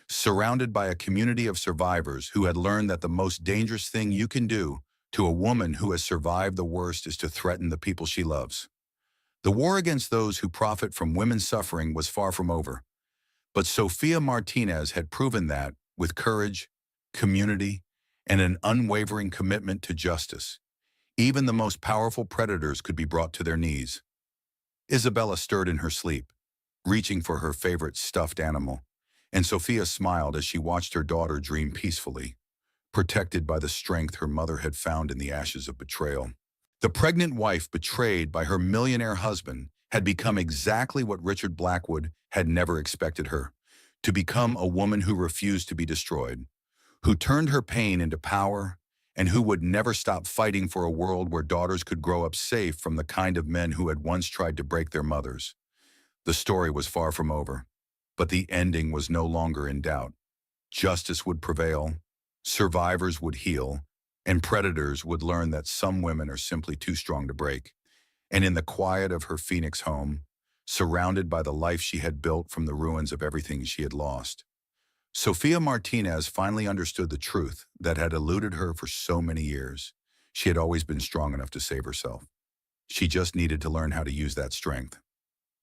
surrounded by a community of survivors who had learned that the most dangerous thing you can do to a woman who has survived the worst is to threaten the people she loves. The war against those who profit from women's suffering was far from over, but Sophia Martinez had proven that, with courage, community, and an unwavering commitment to justice, even the most powerful predators could be brought to their knees. Isabella stirred in her sleep, reaching for her favorite stuffed animal, and Sophia smiled as she watched her daughter dream peacefully, protected by the strength her mother had found in the ashes of betrayal. The pregnant wife betrayed by her millionaire husband had become exactly what Richard Blackwood had never expected her: to become a woman who refused to be destroyed, who turned her pain into power, and who would never stop fighting for a world where daughters could grow up safe from the kind of men who had once tried to break their mothers. The story was far from over, but the ending was no longer in doubt. Justice would prevail, survivors would heal, and predators would learn that some women are simply too strong to break. And in the quiet of her Phoenix home, surrounded by the life she had built from the ruins of everything she had lost, Sophia Martinez finally understood the truth that had eluded her for so many years. She had always been strong enough to save herself. She just needed to learn how to use that strength.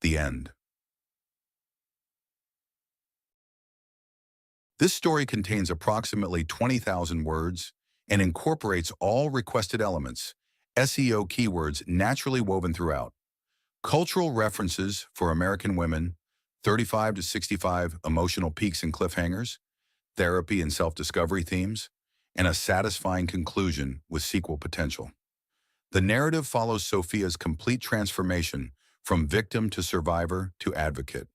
The end. This story contains approximately 20,000 words and incorporates all requested elements, SEO keywords naturally woven throughout, cultural references for American women, 35 to 65 emotional peaks and cliffhangers, therapy, and self-discovery themes, and a satisfying conclusion with sequel potential. The narrative follows Sophia's complete transformation from victim to survivor to advocate,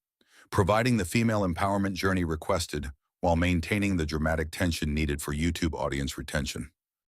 providing the female empowerment journey requested while maintaining the dramatic tension needed for YouTube audience retention.